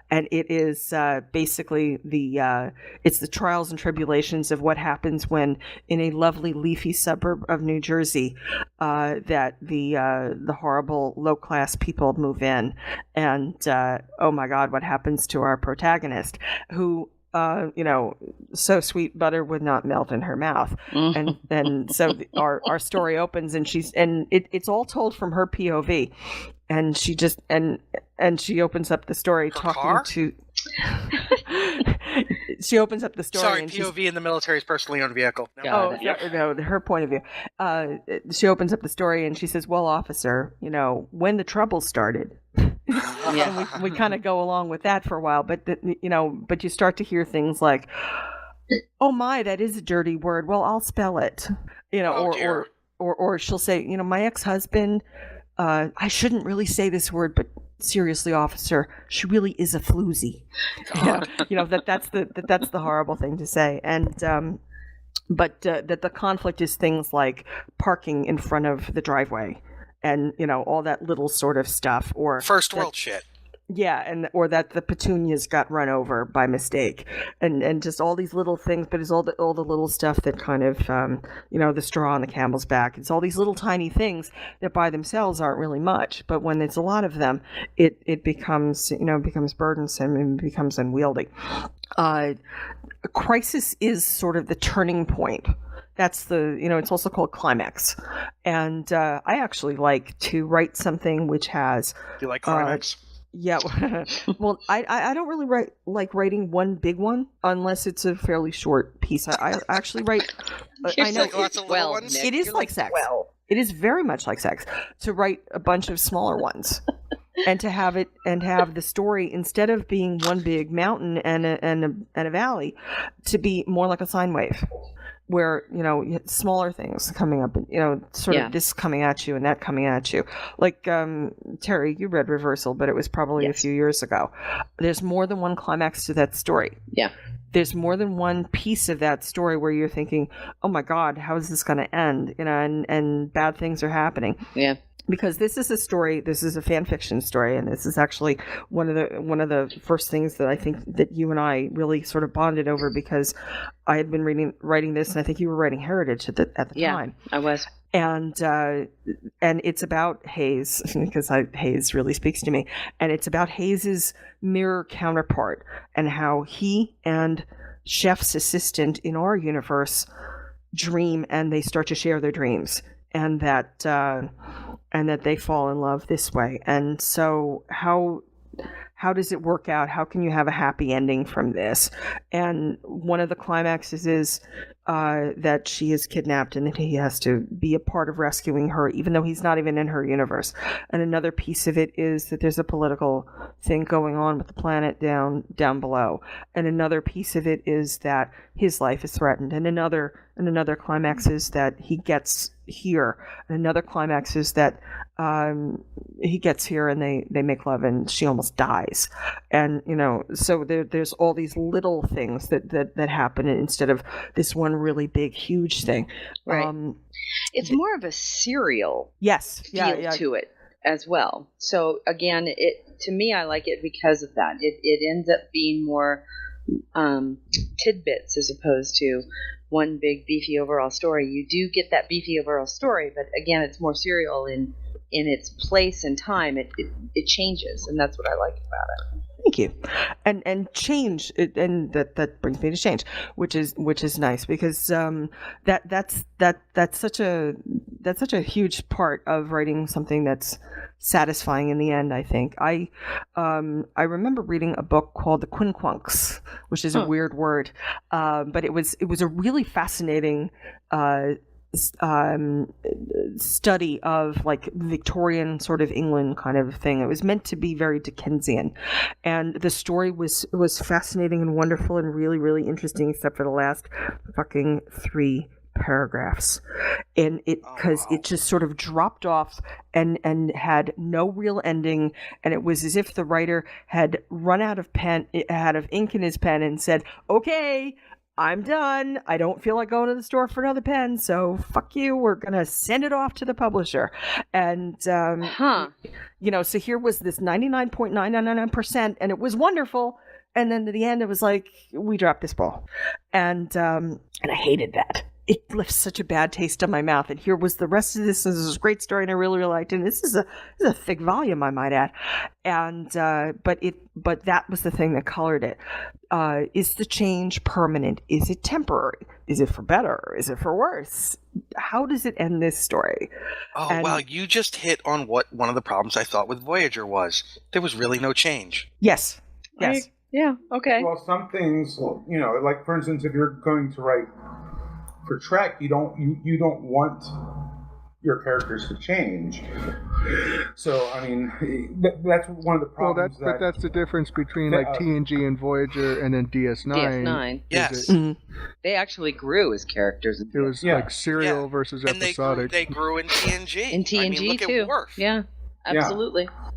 And it is basically it's the trials and tribulations of what happens when, in a lovely leafy suburb of New Jersey, that the horrible low class people move in, and oh my God, what happens to our protagonist, who so sweet butter would not melt in her mouth, and so our story opens, and it's all told from her POV. And she just and she opens up the story she opens up the story. Sorry, and POV in the military's personally owned vehicle. No. No, her point of view. She opens up the story and she says, "Well, officer, when the trouble started." And we kind of go along with that for a while, but but you start to hear things like, "Oh my, that is a dirty word. Well, I'll spell it." Or she'll say, "My ex-husband. I shouldn't really say this word, but seriously, officer, she really is a floozy." That's the horrible thing to say. And but that the conflict is things like parking in front of the driveway, and all that little sort of stuff, or first world shit. Yeah, or that the petunias got run over by mistake, and just all these little things. But it's all the little stuff that kind of the straw on the camel's back. It's all these little tiny things that by themselves aren't really much, but when it's a lot of them, it becomes burdensome and becomes unwieldy. Crisis is sort of the turning point. That's it's also called climax, and I actually like to write something which has. Do you like climax? Yeah, well, I don't really like writing one big one unless it's a fairly short piece. I actually write. I know lots of little ones. It is like sex. It is very much like sex to write a bunch of smaller ones, and to have the story, instead of being one big mountain and a valley, to be more like a sine wave, where smaller things coming up, and sort of this coming at you and that coming at you. Like Terry, you read Reversal, but it was probably a few years ago. There's more than one climax to that story. Yeah. There's more than one piece of that story where you're thinking, "Oh my God, how is this going to end?" And bad things are happening. Yeah. Because this is a fan fiction story, and this is actually one of the first things that I think that you and I really sort of bonded over, because I had been writing this, and I think you were writing Heritage at the time. Yeah, I was. And it's about Hayes, because Hayes really speaks to me, and it's about Hayes's mirror counterpart, and how he and Chef's assistant in our universe dream, and they start to share their dreams, and that they fall in love this way. And so how how does it work out? How can you have a happy ending from this? And one of the climaxes is that she is kidnapped and that he has to be a part of rescuing her, even though he's not even in her universe. And another piece of it is that there's a political thing going on with the planet down below. And another piece of it is that his life is threatened. And another climax is that he gets here. And another climax is that he gets here and they make love and she almost dies. And so there's all these little things that happen instead of this one really big huge thing. Right. It's more of a serial feel to it as well. So again, to me, I like it because of that. It ends up being more tidbits as opposed to one big beefy overall story. You do get that beefy overall story, but again, it's more serial in its place and time. It changes, and that's what I like about it. Thank you. And change, and that brings me to change, which is nice because that's such a huge part of writing something that's satisfying in the end. I think I remember reading a book called The Quinquunks, which is a weird word, but it was a really fascinating study of like Victorian sort of England kind of thing. It was meant to be very Dickensian, and the story was fascinating and wonderful and really, really interesting, except for the last fucking 3 paragraphs, and it just sort of dropped off and had no real ending, and it was as if the writer had run out of ink in his pen and said, "Okay, I'm done. I don't feel like going to the store for another pen, so fuck you. We're going to send it off to the publisher." And, so here was this 99.999%, and it was wonderful. And then at the end, it was like, we dropped this ball. And I hated that. It left such a bad taste in my mouth. And here was the rest of this. This is a great story, and I really, really liked it. And this is a thick volume, I might add. And but that was the thing that colored it. Is the change permanent? Is it temporary? Is it for better? Is it for worse? How does it end this story? Oh, wow. You just hit on what one of the problems I thought with Voyager was. There was really no change. Yes. Yeah. Okay. Well, some things, like for instance, if you're going to write for Trek, you don't want your characters to change. So, I mean, that's one of the problems. But that's the difference between like TNG and Voyager and then DS9. DS9. Yes. They actually grew as characters. It was like serial versus episodic. And they grew in TNG. In TNG, look too. At Worf. Yeah, absolutely. Yeah.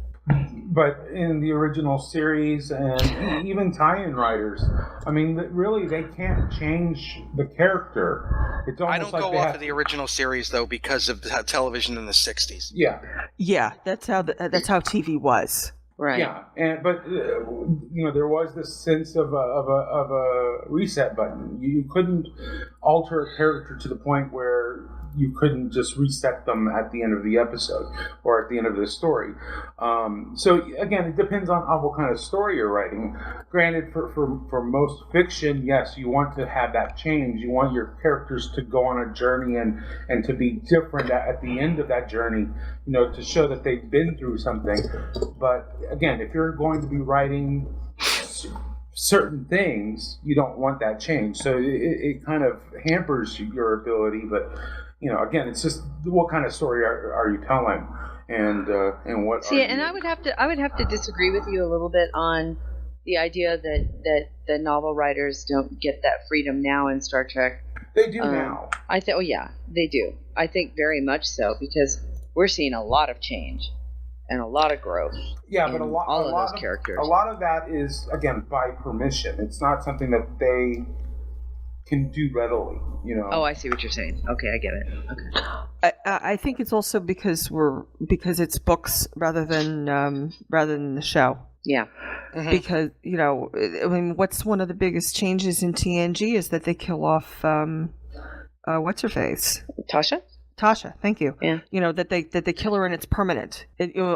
But in the original series and even tie-in writers, I mean, really, they can't change the character. It's almost I don't go off of the original series though because of the television in the '60s. Yeah, that's how TV was. Right. Yeah, but there was this sense of a reset button. You couldn't alter a character to the point where you couldn't just reset them at the end of the episode or at the end of the story. So again, it depends on what kind of story you're writing. Granted, for most fiction, yes, you want to have that change. You want your characters to go on a journey and to be different at the end of that journey, to show that they've been through something. But again, if you're going to be writing certain things, you don't want that change. So it kind of hampers your ability. But again, it's just what kind of story are you telling, and what. See, and I would have to disagree with you a little bit on the idea that the novel writers don't get that freedom now in Star Trek. They do now. They do. I think very much so, because we're seeing a lot of change and a lot of growth. Yeah, but all of those characters. A lot of that is, again, by permission. It's not something that they can do readily, Oh, I see what you're saying. Okay, I get it. Okay. I think it's also because it's books rather than the show. Yeah. Mm-hmm. Because what's one of the biggest changes in TNG is that they kill off what's her face? Tasha. Tasha, thank you. Yeah. That they kill her and it's permanent.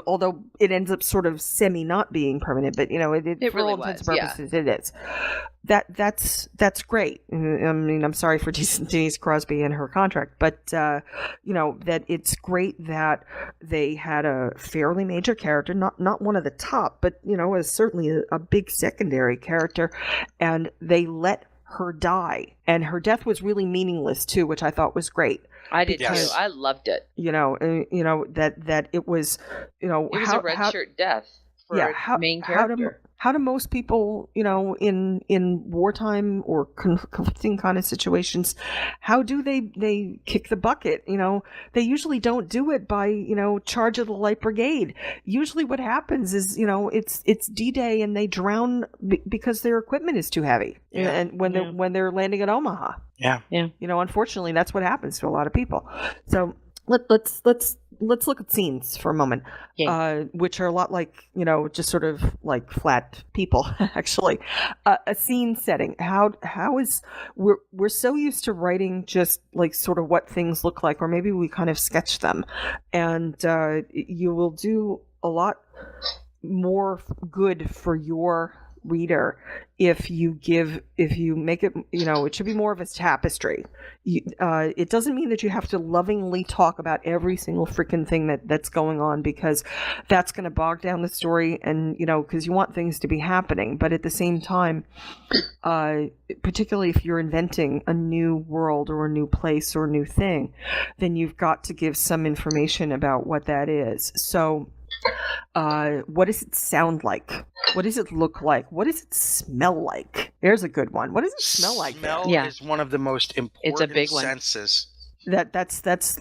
Although it ends up sort of semi not being permanent, but it for really all intents and was, purposes it is. That's great. I mean, I'm sorry for Denise Crosby and her contract, but that it's great that they had a fairly major character, not one of the top, but is certainly a big secondary character, and they let her die, and her death was really meaningless too, which I thought was great. I did too. I loved it. That it was, it was a red shirt death for a main character. How do most people, in wartime or conflicting kind of situations, how do they kick the bucket? They usually don't do it by, charge of the light brigade. Usually what happens is, it's D-Day and they drown because their equipment is too heavy. Yeah. And when they're landing at Omaha. Yeah. Yeah. Unfortunately, that's what happens to a lot of people. So let's look at scenes for a moment, which are a lot like, just sort of like flat people, actually. A scene setting. How is we're so used to writing just like sort of what things look like, or maybe we kind of sketch them, and you will do a lot more good for your reader if you make it, it should be more of a tapestry. It doesn't mean that you have to lovingly talk about every single freaking thing that's going on, because that's going to bog down the story, and because you want things to be happening. But at the same time, particularly if you're inventing a new world or a new place or a new thing, then you've got to give some information about what that is. So what does it sound like? What does it look like? What does it smell like? There's a good one. What does it smell like? Smell is one of the most important it's a big senses. That's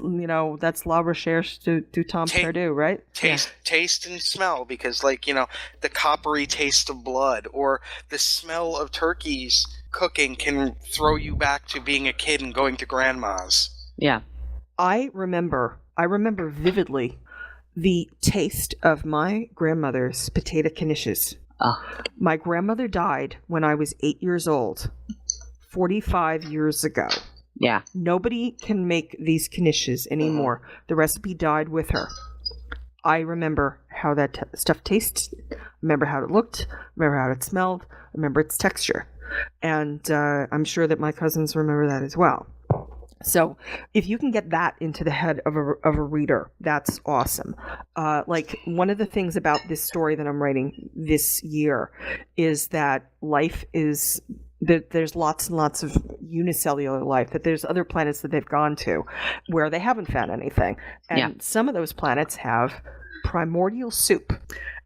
La Recherche du Temps Perdu, right? Taste and smell, because the coppery taste of blood or the smell of turkeys cooking can throw you back to being a kid and going to grandma's. Yeah. I remember vividly the taste of my grandmother's potato knishes. My grandmother died when I was 8 years old, 45 years ago. Yeah. Nobody can make these knishes anymore. The recipe died with her. I remember how that stuff tasted. Remember how it looked. Remember how it smelled. Remember its texture. And I'm sure that my cousins remember that as well. So if you can get that into the head of a reader, that's awesome. Like one of the things about this story that I'm writing this year is that life is there's lots and lots of unicellular life, that there's other planets that they've gone to where they haven't found anything. And some of those planets have primordial soup.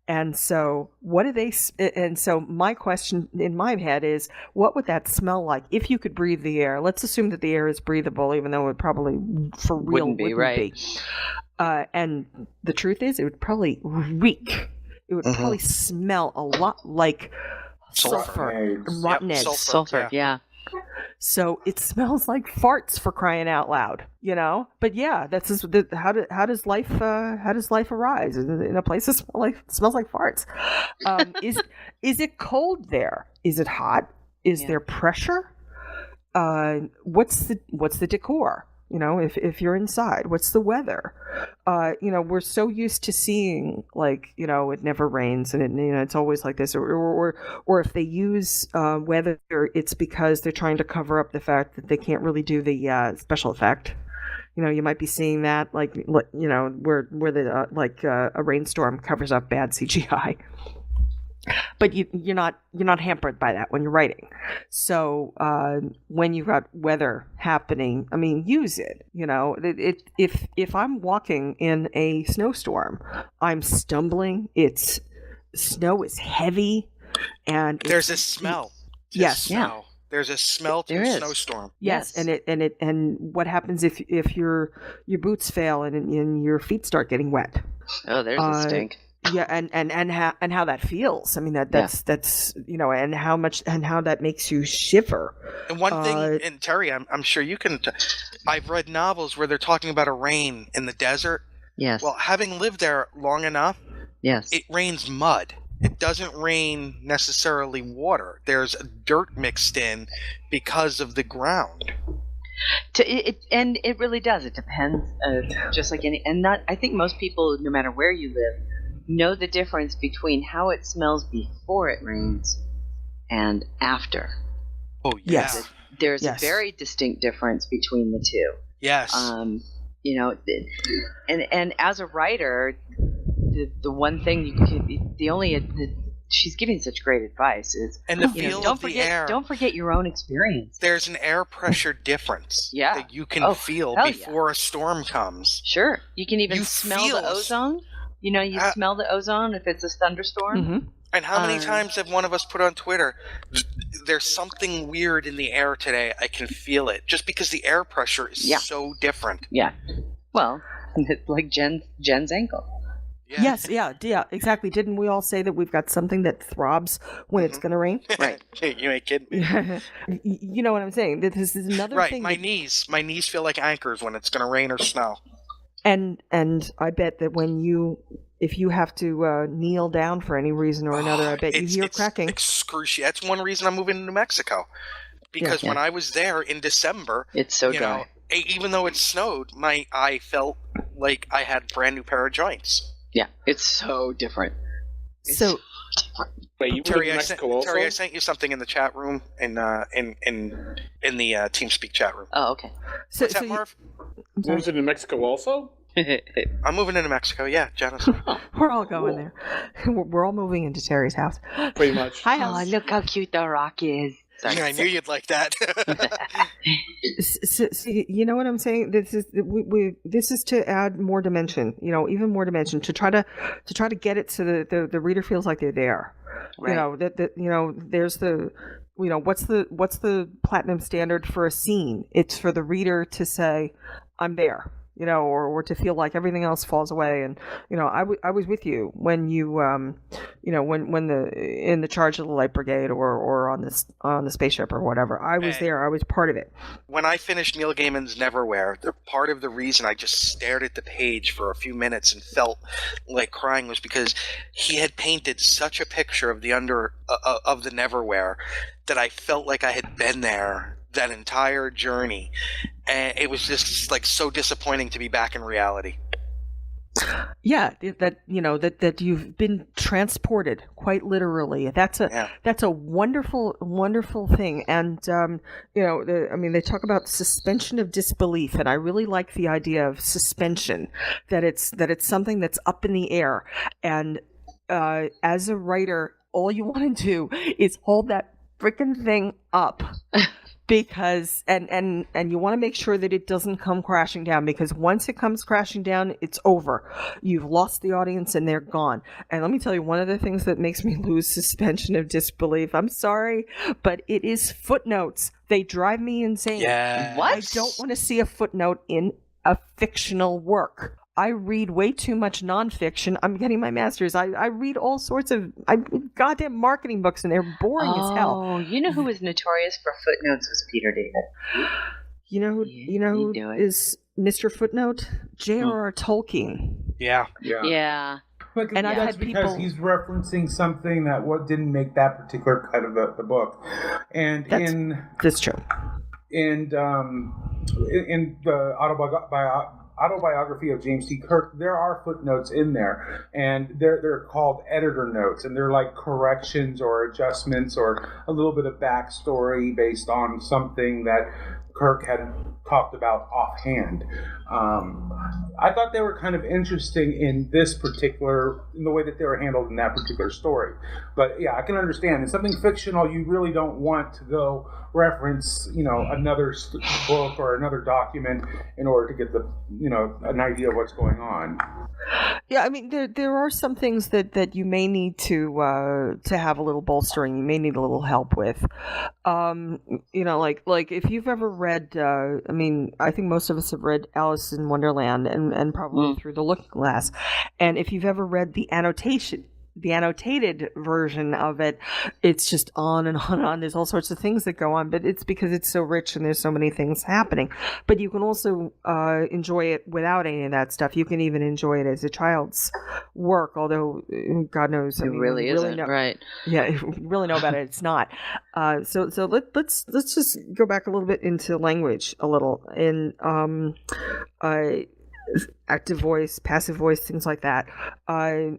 And so my question in my head is, what would that smell like if you could breathe the air? Let's assume that the air is breathable, even though it probably for real wouldn't be. And the truth is, it would probably reek. It would probably smell a lot like sulfur, rotten eggs. Sulfur, yeah. So it smells like farts, for crying out loud, But yeah, that's just, how does life arise in a place that smells like farts? Is it cold there? Is it hot? Is there pressure? What's the decor? If you're inside, what's the weather? We're so used to seeing it never rains and it's always like this, or if they use weather, it's because they're trying to cover up the fact that they can't really do the special effect. You might be seeing that where the a rainstorm covers up bad CGI. But you're not hampered by that when you're writing. So when you've got weather happening, I mean, use it. If I'm walking in a snowstorm, I'm stumbling. Snow is heavy, and there's a smell. Yes, yeah. There's a smell to a snowstorm. Yes, and what happens if your boots fail and your feet start getting wet? Oh, there's a stink. Yeah, and how that feels. I mean that's and how much and how that makes you shiver. And one thing, and Terry, I'm sure you can. I've read novels where they're talking about a rain in the desert. Yes. Well, having lived there long enough, yes, it rains mud. It doesn't rain necessarily water. There's dirt mixed in because of the ground. And it really does. It depends, just like any. And not. I think most people, no matter where you live, know the difference between how it smells before it rains and after. Oh yeah. Yes. There's a very distinct difference between the two. Yes. And as a writer, the one thing she's giving such great advice is, and the feel of the air. Don't forget your own experience. There's an air pressure difference that you can feel before a storm comes. Sure. You can even smell the ozone. You smell the ozone if it's a thunderstorm. Mm-hmm. And how many times have one of us put on Twitter, there's something weird in the air today, I can feel it, just because the air pressure is so different. Yeah. Well, like Jen's ankle. Yeah. Yes, yeah, exactly. Didn't we all say that we've got something that throbs when it's going to rain? Right. You ain't kidding me. You know what I'm saying? This is another thing. Right, my knees feel like anchors when it's going to rain or snow. And I bet that if you have to kneel down for any reason or another, I bet you hear cracking. Excruciating. That's one reason I'm moving to New Mexico. Because when I was there in December, it's so dry. Even though it snowed, I felt like I had a brand new pair of joints. Yeah, it's so different. Wait, you were in Mexico also? Terry, I sent you something in the chat room in the TeamSpeak chat room. Oh, okay. What's that, Marv? Moved to New Mexico also? I'm moving into Mexico, yeah, Janice. We're all going there. We're all moving into Terry's house. Pretty much. Hi, look how cute the rock is. Sorry. I knew you'd like that. So, you know what I'm saying? This is to add more dimension. Even more dimension to try to get it so that the reader feels like they're there. Right. There's the. What's the platinum standard for a scene? It's for the reader to say, "I'm there." Or to feel like everything else falls away. And, I was with you when you, when in the charge of the Light Brigade or on the spaceship or whatever. I was there. I was part of it. When I finished Neil Gaiman's Neverwhere, part of the reason I just stared at the page for a few minutes and felt like crying was because he had painted such a picture of the of the Neverwhere that I felt like I had been there that entire journey, and it was just like so disappointing to be back in reality. Yeah, that you've been transported quite literally. That's a wonderful, wonderful thing. And they talk about suspension of disbelief, and I really like the idea of suspension. That it's something that's up in the air, and as a writer, all you want to do is hold that freaking thing up. Because and you want to make sure that it doesn't come crashing down, because once it comes crashing down, it's over. You've lost the audience and they're gone. And let me tell you, one of the things that makes me lose suspension of disbelief, I'm sorry, but it is footnotes. They drive me insane. Yeah. What? I don't want to see a footnote in a fictional work. I read way too much nonfiction. I'm getting my master's. I read all sorts of goddamn marketing books, and they're boring as hell. Oh, you know who was notorious for footnotes was Peter David. You know who is Mr. Footnote? J.R.R. Tolkien. Yeah. And I've that's had because people... he's referencing something that didn't make that particular cut of the book, and that's true. And in the autobiography of James T. Kirk, there are footnotes in there, and they're called editor notes, and they're like corrections or adjustments or a little bit of backstory based on something that Kirk had talked about offhand. I thought they were kind of interesting in the way that they were handled in that particular story. But yeah, I can understand. In something fictional, you really don't want to go reference, another book or another document in order to get an idea of what's going on. Yeah, I mean, there are some things that you may need to have a little bolstering. You may need a little help with. Like if you've ever read, I think most of us have read Alice in Wonderland and probably Through the Looking Glass. And if you've ever read the annotation the annotated version of it, it's just on and on and on. There's all sorts of things that go on, but it's because it's so rich and there's so many things happening. But you can also enjoy it without any of that stuff. You can even enjoy it as a child's work, although God knows, it really isn't, right? Yeah, if you really know about it, it's not. So let's just go back a little bit into language a little in active voice, passive voice, things like that. A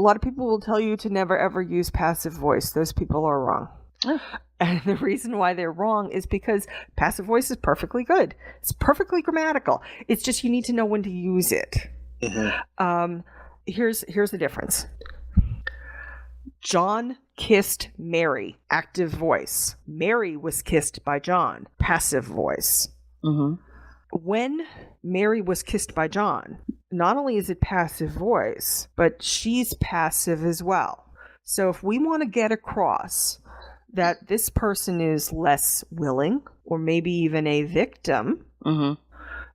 lot of people will tell you to never ever use passive voice. Those people are wrong. Oh. And the reason why they're wrong is because passive voice is perfectly good. It's perfectly grammatical. It's just you need to know when to use it. Mm-hmm. Here's the difference. John kissed Mary, active voice. Mary was kissed by John, passive voice. Mm-hmm. When Mary was kissed by John, not only is it passive voice, but she's passive as well. So if we want to get across that this person is less willing, or maybe even a victim, mm-hmm.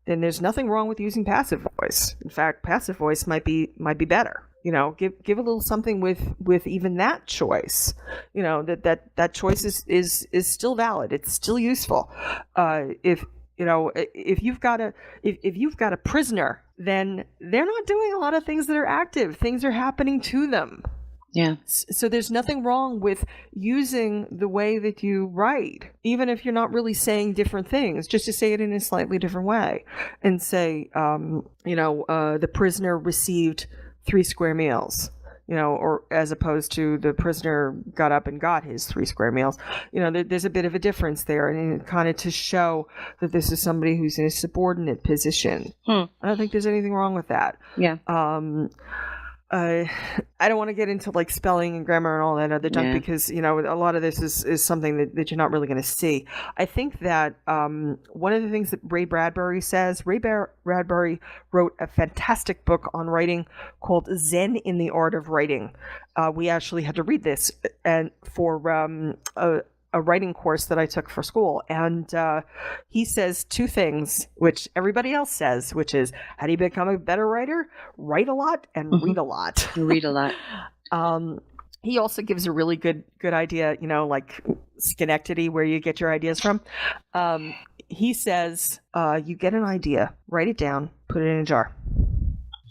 then there's nothing wrong with using passive voice. In fact, passive voice might be better. You know, give a little something with even that choice. You know, that choice is still valid. It's still useful. If you've got a prisoner, then they're not doing a lot of things that are active. Things are happening to them. Yeah. So there's nothing wrong with using the way that you write, even if you're not really saying different things, just to say it in a slightly different way, and say, the prisoner received 3 square meals. Or as opposed to the prisoner got up and got his 3 square meals. There's a bit of a difference there, and kind of to show that this is somebody who's in a subordinate position. I don't think there's anything wrong with that. Yeah. I don't want to get into like spelling and grammar and all that other junk because, a lot of this is something that you're not really going to see. I think that one of the things that Ray Bradbury says, Ray Bradbury wrote a fantastic book on writing called Zen in the Art of Writing. We actually had to read this and for a writing course that I took for school. And he says 2 things, which everybody else says, which is, how do you become a better writer? Write a lot and mm-hmm. read a lot. Read a lot. He also gives a really good idea, like Schenectady, where you get your ideas from. He says, you get an idea, write it down, put it in a jar.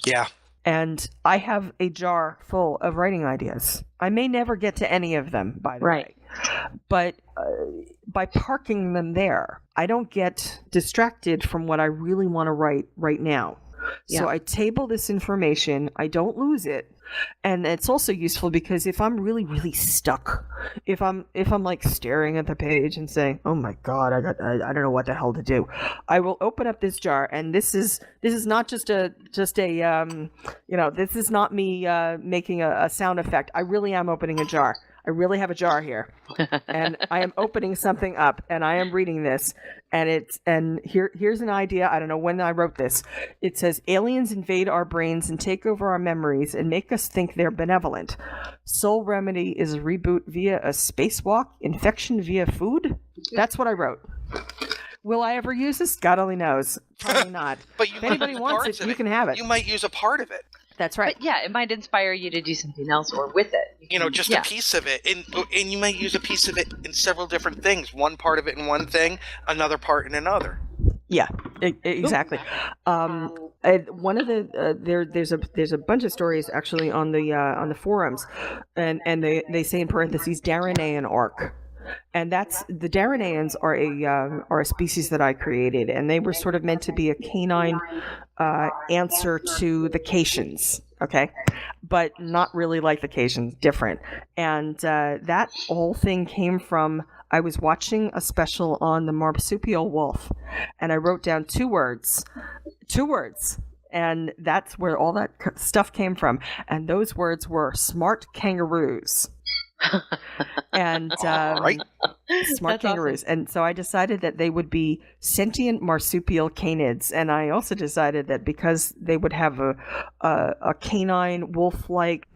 Yeah. And I have a jar full of writing ideas. I may never get to any of them, by the way. But by parking them there, I don't get distracted from what I really want to write right now. Yeah. So I table this information. I don't lose it. And it's also useful because if I'm really, really stuck, if I'm like staring at the page and saying, "Oh my God, I don't know what the hell to do," I will open up this jar, and this is not this is not me making a sound effect. I really am opening a jar. I really have a jar here, and I am opening something up, and I am reading this, and here's an idea. I don't know when I wrote this. It says, aliens invade our brains and take over our memories and make us think they're benevolent. Soul remedy is a reboot via a spacewalk, infection via food. That's what I wrote. Will I ever use this? God only knows. Probably not. But if anybody wants it, you can have it. You might use a part of it. That's right. But yeah, it might inspire you to do something else or with it. Just a piece of it. And you might use a piece of it in several different things. One part of it in one thing, another part in another. Yeah, exactly. One of the there's a bunch of stories actually on the forums, and they say in parentheses Daranaean arc. And that's the Daranaeans are a species that I created, and they were sort of meant to be a canine answer to the Caitians, okay, but not really like the Caitians, different. And that whole thing came from, I was watching a special on the marsupial wolf, and I wrote down two words, and that's where all that stuff came from. And those words were smart kangaroos. And right. Smart That's kangaroos. Awesome. And so I decided that they would be sentient marsupial canids. And I also decided that because they would have a canine wolf-like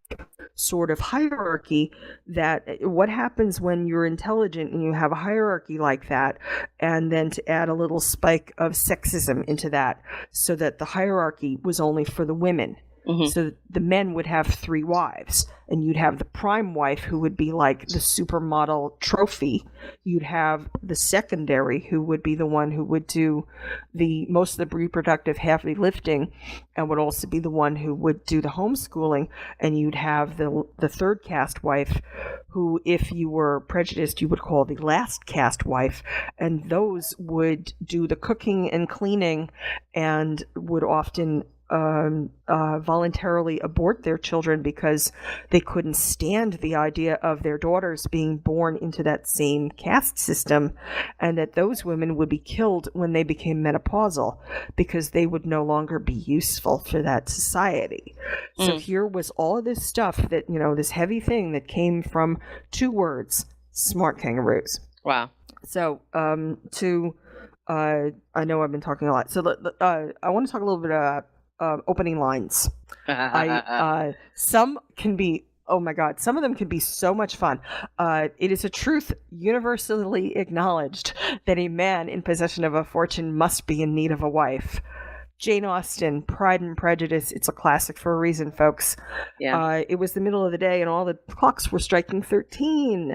sort of hierarchy, that what happens when you're intelligent and you have a hierarchy like that, and then to add a little spike of sexism into that so that the hierarchy was only for the women. Mm-hmm. So the men would have 3 wives, and you'd have the prime wife, who would be like the supermodel trophy. You'd have the secondary, who would be the one who would do most of the reproductive heavy lifting, and would also be the one who would do the homeschooling. And you'd have the third caste wife, who, if you were prejudiced, you would call the last caste wife, and those would do the cooking and cleaning, and would often voluntarily abort their children because they couldn't stand the idea of their daughters being born into that same caste system, and that those women would be killed when they became menopausal because they would no longer be useful for that society. So here was all of this stuff that, this heavy thing that came from 2 words: smart kangaroos. Wow. So I know I've been talking a lot, so I want to talk a little bit about opening lines. Some can be, oh my God, some of them can be so much fun. It is a truth universally acknowledged that a man in possession of a fortune must be in need of a wife. Jane Austen, Pride and Prejudice. It's a classic for a reason, folks. Yeah. It was the middle of the day and all the clocks were striking 13.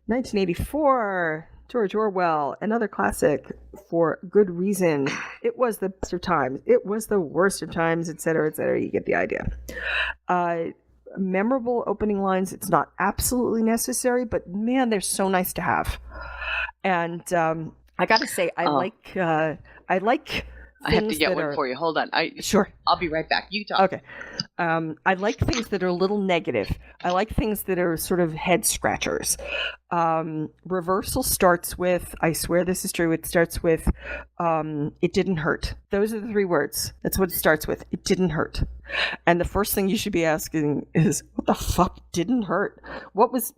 1984. George Orwell, another classic for good reason. It was the best of times. It was the worst of times, etc., etc. You get the idea. Memorable opening lines. It's not absolutely necessary, but man, they're so nice to have. And I got to say, I like. I have to get one for you. Hold on. Sure. I'll be right back. You talk. Okay. I like things that are a little negative. I like things that are sort of head scratchers. Reversal starts with, I swear this is true, it starts with, it didn't hurt. Those are the 3 words. That's what it starts with. It didn't hurt. And the first thing you should be asking is, what the fuck didn't hurt? What was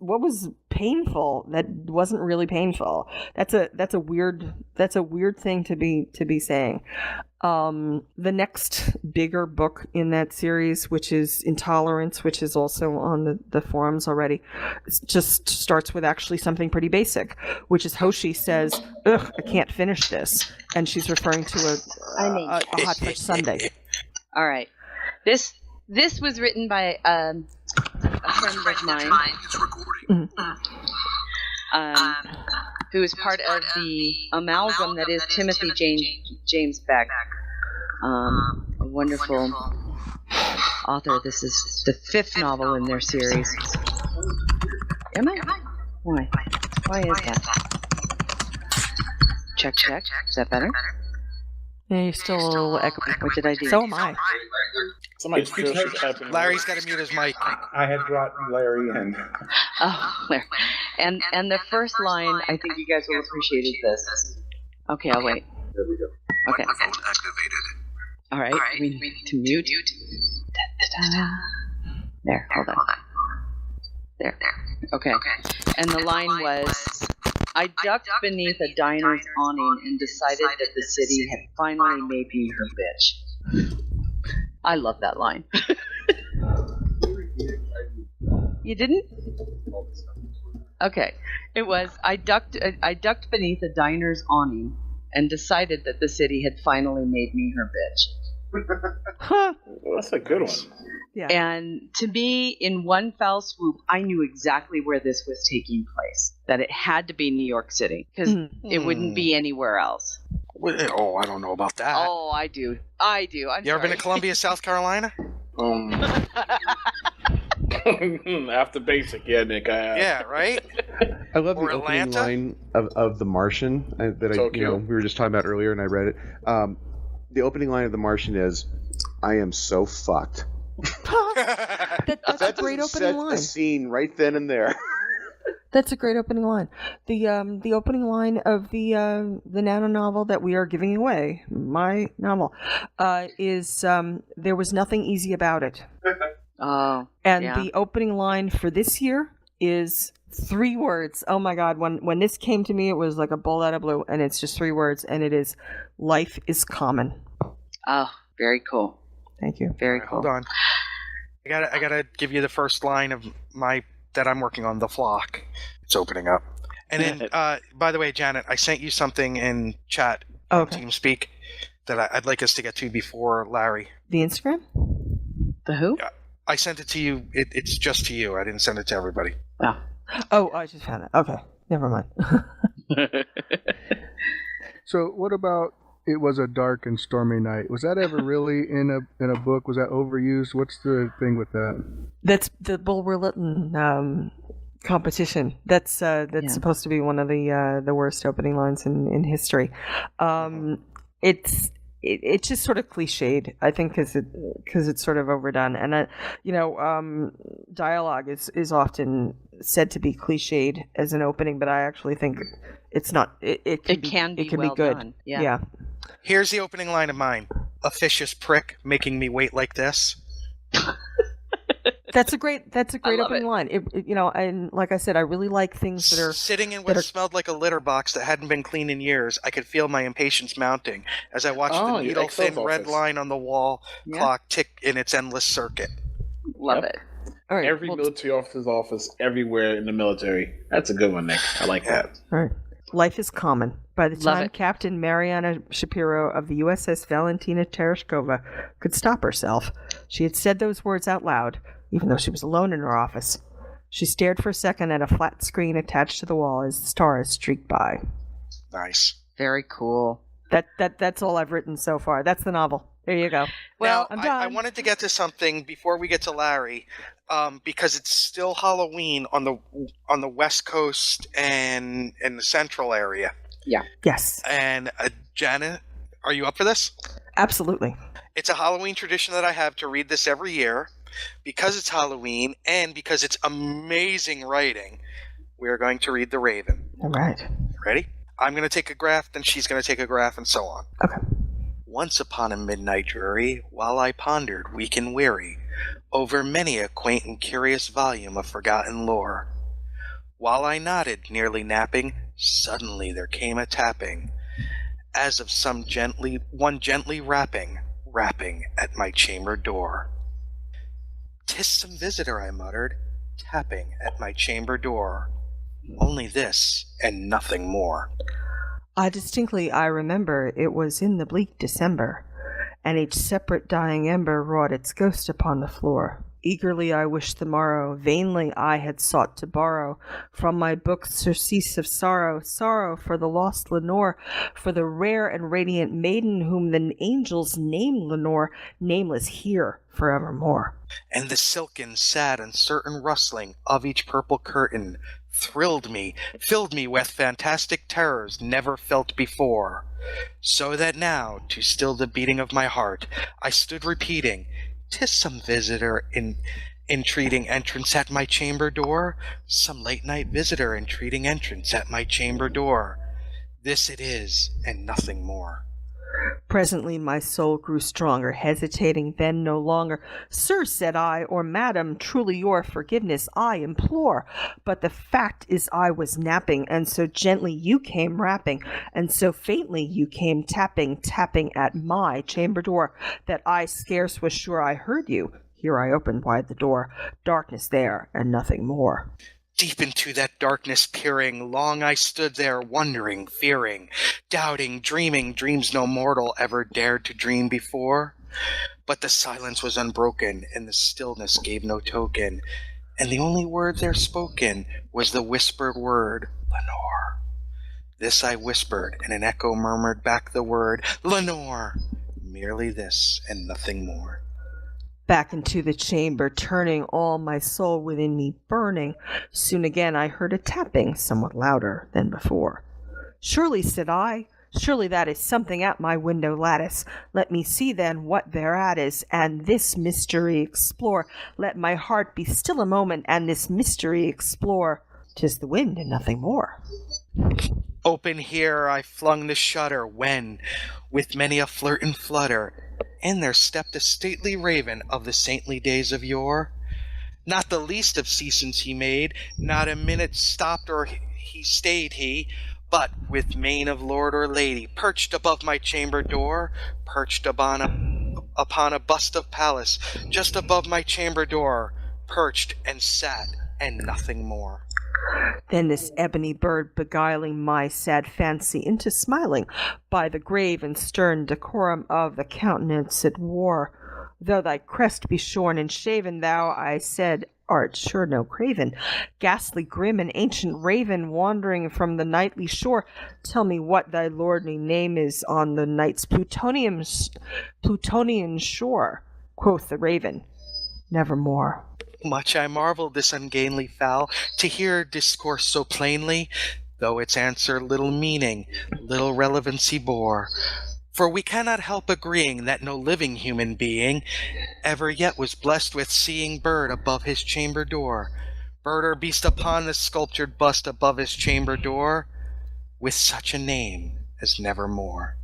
painful that wasn't really painful? That's a weird thing to be saying. The next bigger book in that series, which is Intolerance, which is also on the forums already, just starts with actually something pretty basic, which is Hoshi says, "Ugh, I can't finish this," and she's referring to a hot fudge sundae. All right, this was written by a friend of mine. Who is part of the amalgam that is Timothy James Beck, a wonderful author. This is the 5th novel in their series. Am I? Why? Why is that? Check. Is that better? Yeah, you're still a little echoey. What did I do? So am I. Somebody should type in. Larry's got to mute his mic. I had brought Larry in. Oh, Larry. And the first line, I think you guys will appreciate, is this. Okay, I'll wait. There we go. Okay. All right, we need to mute. There, hold on. There. Okay. And the line was, I ducked beneath a diner's awning and decided that the city had finally made me her bitch. I love that line. You didn't? Okay. It was, I ducked beneath a diner's awning and decided that the city had finally made me her bitch. Huh. Well, that's a good one. Yeah. And to me, in one fell swoop, I knew exactly where this was taking place. That it had to be New York City, because it wouldn't be anywhere else. Oh, I don't know about that. Oh, I do. I'm you ever been to Columbia, South Carolina? After basic, yeah, Nick. Yeah, right? I love the Or opening Atlanta? line of The Martian we were just talking about earlier, and I read it. The opening line of The Martian is, "I am so fucked." That's a great opening line. A scene right then and there. That's a great opening line. The opening line of the nano novel that we are giving away, my novel, is there was nothing easy about it. Oh, and yeah. the opening line for this year is 3 words. Oh my God! When this came to me, it was like a bolt out of blue, and it's just 3 words, and it is, "Life is common." Oh, very cool. Thank you. Very Right, cool. hold on. I gotta give you the first line of that I'm working on, The Flock. It's opening up. And then, by the way, Janet, I sent you something in chat, Okay. TeamSpeak, that I'd like us to get to before Larry. The Instagram? The who? I sent it to you. It's just to you. I didn't send it to everybody. Oh, I just found it. Okay, never mind. So what about it was a dark and stormy night? Was that ever really in a book? Was that overused? What's the thing with that? That's the Bulwer Lytton competition. That's supposed to be one of the worst opening lines in history. It's just sort of cliched, I think, because it's sort of overdone, and dialogue is often said to be cliched as an opening, but I actually think it's not. It can be well good. Done. Yeah. Here's the opening line of mine: "Officious prick making me wait like this." That's a great opening line. And like I said, I really like things that are sitting in what smelled like a litter box that hadn't been cleaned in years. I could feel my impatience mounting as I watched the needle-thin red line on the wall clock tick in its endless circuit. Love it. All right, Every military officer's office, everywhere in the military. That's a good one, Nick. I like that. All right. Life is common. By the time Captain Mariana Shapiro of the USS Valentina Tereshkova could stop herself, she had said those words out loud, even though she was alone in her office. She stared for a second at a flat screen attached to the wall as the stars streaked by. Nice. Very cool. That's all I've written so far. That's the novel. There you go. Well, I'm done. I wanted to get to something before we get to Larry, because it's still Halloween on the West Coast and in the Central area. Yeah. Yes. And Janet, are you up for this? Absolutely. It's a Halloween tradition that I have to read this every year. Because it's Halloween and because it's amazing writing, we're going to read The Raven. All right. Ready? I'm going to take a graph, then she's going to take a graph, and so on. Okay. Once upon a midnight dreary, while I pondered, weak and weary, over many a quaint and curious volume of forgotten lore, while I nodded, nearly napping, suddenly there came a tapping, as of one gently rapping at my chamber door. "'Tis some visitor," I muttered, tapping at my chamber door. Only this, and nothing more. I remember it was in the bleak December, and each separate dying ember wrought its ghost upon the floor. Eagerly I wished the morrow, vainly I had sought to borrow from my book surcease of sorrow, sorrow for the lost Lenore, for the rare and radiant maiden whom the angels name Lenore, nameless here forevermore. And the silken, sad, uncertain rustling of each purple curtain thrilled me, filled me with fantastic terrors never felt before, so that now, to still the beating of my heart, I stood repeating, "'Tis some visitor entreating entrance at my chamber door, some late-night visitor entreating entrance at my chamber door. This it is, and nothing more." Presently my soul grew stronger, hesitating then no longer. "Sir," said I, "or madam, truly your forgiveness I implore. But the fact is I was napping, and so gently you came rapping, and so faintly you came tapping at my chamber door, that I scarce was sure I heard you. Here I opened wide the door, darkness there, and nothing more." Deep into that darkness peering, long I stood there, wondering, fearing, doubting, dreaming dreams no mortal ever dared to dream before. But the silence was unbroken, and the stillness gave no token, and the only word there spoken was the whispered word, "Lenore." This I whispered, and an echo murmured back the word, "Lenore." Merely this, and nothing more. Back into the chamber, turning, all my soul within me burning. Soon again I heard a tapping, somewhat louder than before. "Surely," said I, "surely that is something at my window lattice. Let me see then what thereat is, and this mystery explore. Let my heart be still a moment, and this mystery explore. 'Tis the wind and nothing more." Open here I flung the shutter, when, with many a flirt and flutter, in there stepped a stately raven of the saintly days of yore. Not the least obeisance he made, not a minute stopped or he stayed he, but with mane of lord or lady, perched above my chamber door, perched upon a bust of Pallas, just above my chamber door, perched and sat, and nothing more. Then this ebony bird, beguiling my sad fancy into smiling, by the grave and stern decorum of the countenance it wore, Though thy crest be shorn and shaven, thou, I said, art sure no craven. Ghastly, grim, and ancient raven, wandering from the nightly shore, tell me what thy lordly name is on the night's Plutonian shore. Quoth the raven, nevermore. Much I marvel this ungainly fowl, to hear discourse so plainly, though its answer little meaning, little relevancy bore. For we cannot help agreeing that no living human being ever yet was blessed with seeing bird above his chamber door, bird or beast upon the sculptured bust above his chamber door, with such a name as nevermore.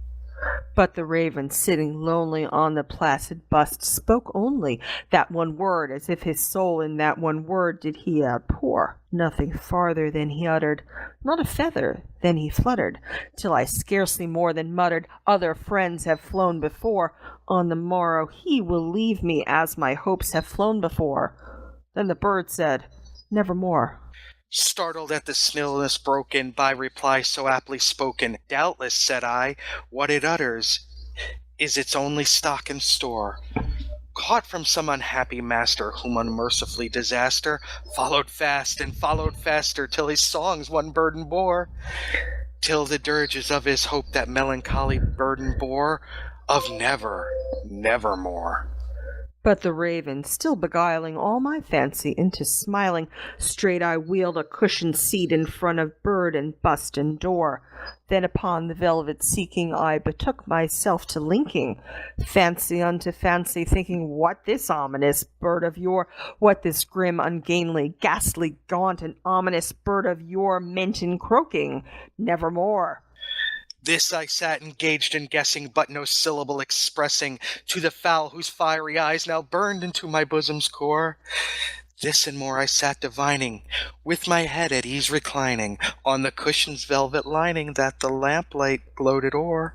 But the raven, sitting lonely on the placid bust, spoke only that one word, as if his soul in that one word did he outpour. Nothing farther than he uttered, not a feather than he fluttered, till I scarcely more than muttered, other friends have flown before, on the morrow he will leave me as my hopes have flown before. Then the bird said, nevermore. Startled at the stillness broken by reply so aptly spoken, doubtless, said I, what it utters is its only stock and store, caught from some unhappy master, whom unmercifully disaster followed fast and followed faster, till his songs one burden bore, till the dirges of his hope that melancholy burden bore, of never, nevermore. But the raven, still beguiling all my fancy into smiling, straight I wheeled a cushioned seat in front of bird and bust and door. Then upon the velvet seeking I betook myself to linking, fancy unto fancy, thinking what this ominous bird of yore, what this grim, ungainly, ghastly, gaunt, and ominous bird of yore meant in croaking, nevermore. This I sat engaged in guessing, but no syllable expressing to the fowl whose fiery eyes now burned into my bosom's core. This and more I sat divining, with my head at ease reclining on the cushion's velvet lining that the lamplight gloated o'er,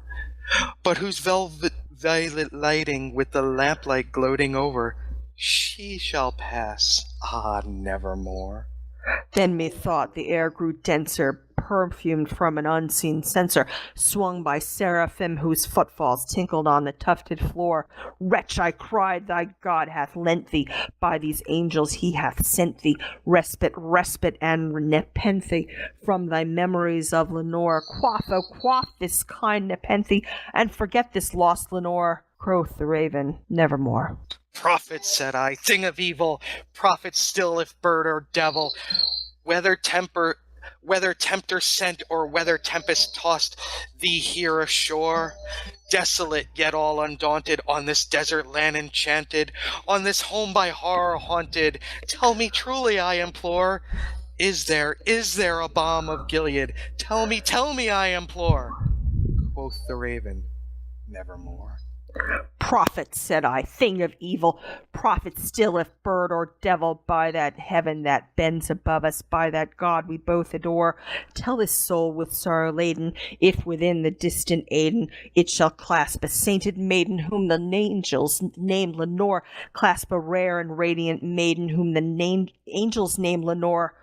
but whose velvet violet lighting with the lamplight gloating over, she shall pass, nevermore. Then methought the air grew denser, perfumed from an unseen censer, swung by seraphim whose footfalls tinkled on the tufted floor. Wretch, I cried, thy God hath lent thee, by these angels he hath sent thee, respite, and nepenthe from thy memories of Lenore. Quaff, oh quaff this kind nepenthe, and forget this lost Lenore. Quoth the raven, nevermore. Prophet, said I, thing of evil, prophet still if bird or devil, whether tempter sent or whether tempest tossed thee here ashore, desolate yet all undaunted, on this desert land enchanted, on this home by horror haunted, tell me truly, I implore, is there a balm of Gilead? Tell me, I implore. Quoth the raven, nevermore. Prophet, said I, thing of evil, prophet still if bird or devil, by that heaven that bends above us, by that God we both adore, tell this soul with sorrow laden, if within the distant Aden it shall clasp a sainted maiden whom the angels name Lenore, clasp a rare and radiant maiden whom the angels name Lenore.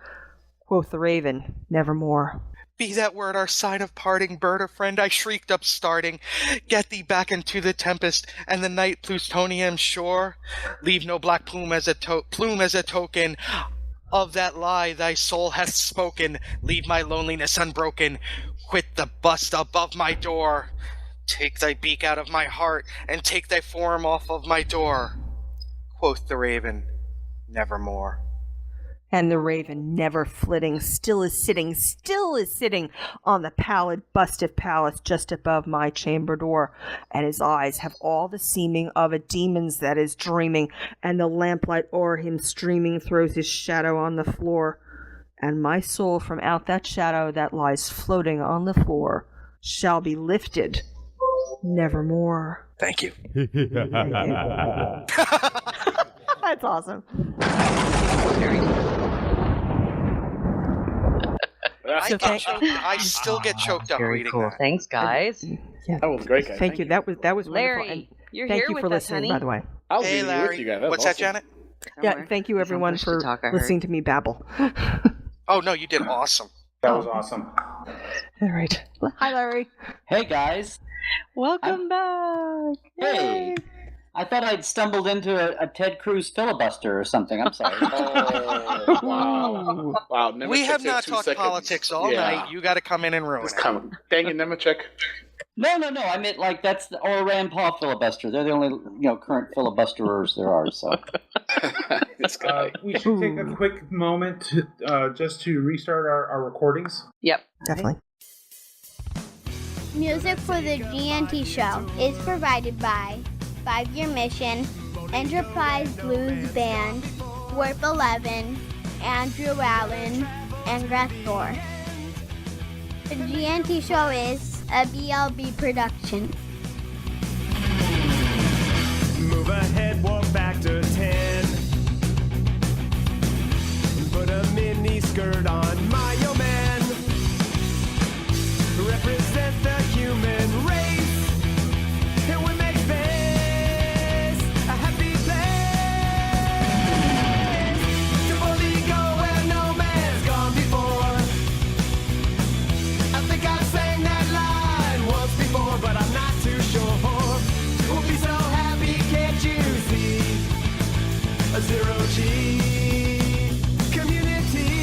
Quoth the raven, nevermore. Be that word our sign of parting, bird or friend, I shrieked up starting. Get thee back into the tempest and the night Plutonian shore. Leave no black plume as a token of that lie thy soul hath spoken. Leave my loneliness unbroken. Quit the bust above my door. Take thy beak out of my heart and take thy form off of my door. Quoth the raven, nevermore. And the raven, never flitting, still is sitting on the pallid bust of Pallas just above my chamber door. And his eyes have all the seeming of a demon's that is dreaming, and the lamplight o'er him streaming throws his shadow on the floor. And my soul from out that shadow that lies floating on the floor shall be lifted nevermore. Thank you. That's awesome. I still get choked up reading cool. that. Thanks, guys. Yeah. That was great, guys. Thank you. That was Larry, wonderful. And you're thank here you with for us, listening, honey. by the way. I was Hey, with Larry. you guys. That was What's awesome. that, Janet? Yeah, thank you everyone push for to talk, I heard. listening to me babble. Oh, no, you did awesome. That was awesome. All right. Hi, Larry. Hey guys. Welcome back. Hey. I thought I'd stumbled into a Ted Cruz filibuster or something. I'm sorry. Oh, wow. Wow. Never We checked have in not 2 talked seconds. politics all night. You got to come in and ruin Just it. come. Dang it, never check. No. I meant like that's the or Rand Paul filibuster. They're the only current filibusterers there are. So we should take a quick moment just to restart our recordings. Yep, definitely. Music for the GNT show is provided by 5 Year Mission, Enterprise Blues Band, Warp 11, Andrew Allen, and Greth Thor. The GNT show is a BLB production. Move ahead, walk back to 10. Put a mini skirt on my yo man. Represent the human race. And we make space a happy place. To boldly go where no man's gone before. I think I sang that line once before, but I'm not too sure. We'll be so happy, can't you see? A zero-G community.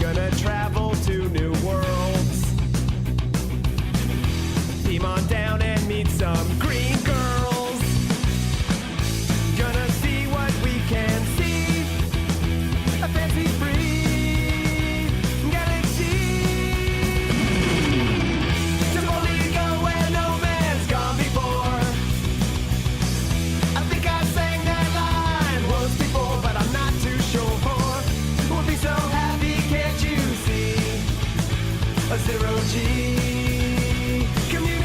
Gonna travel to new worlds. Beam on down and meet some green girls. Gonna see what we can see. A fancy-free galaxy. To boldly go where no man's gone before. I think I sang that line once before, but I'm not too sure. We'll be so happy, can't you see? A zero-G community.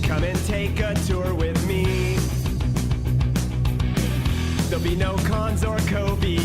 Come and take a tour with me. There'll be no cons or Kobe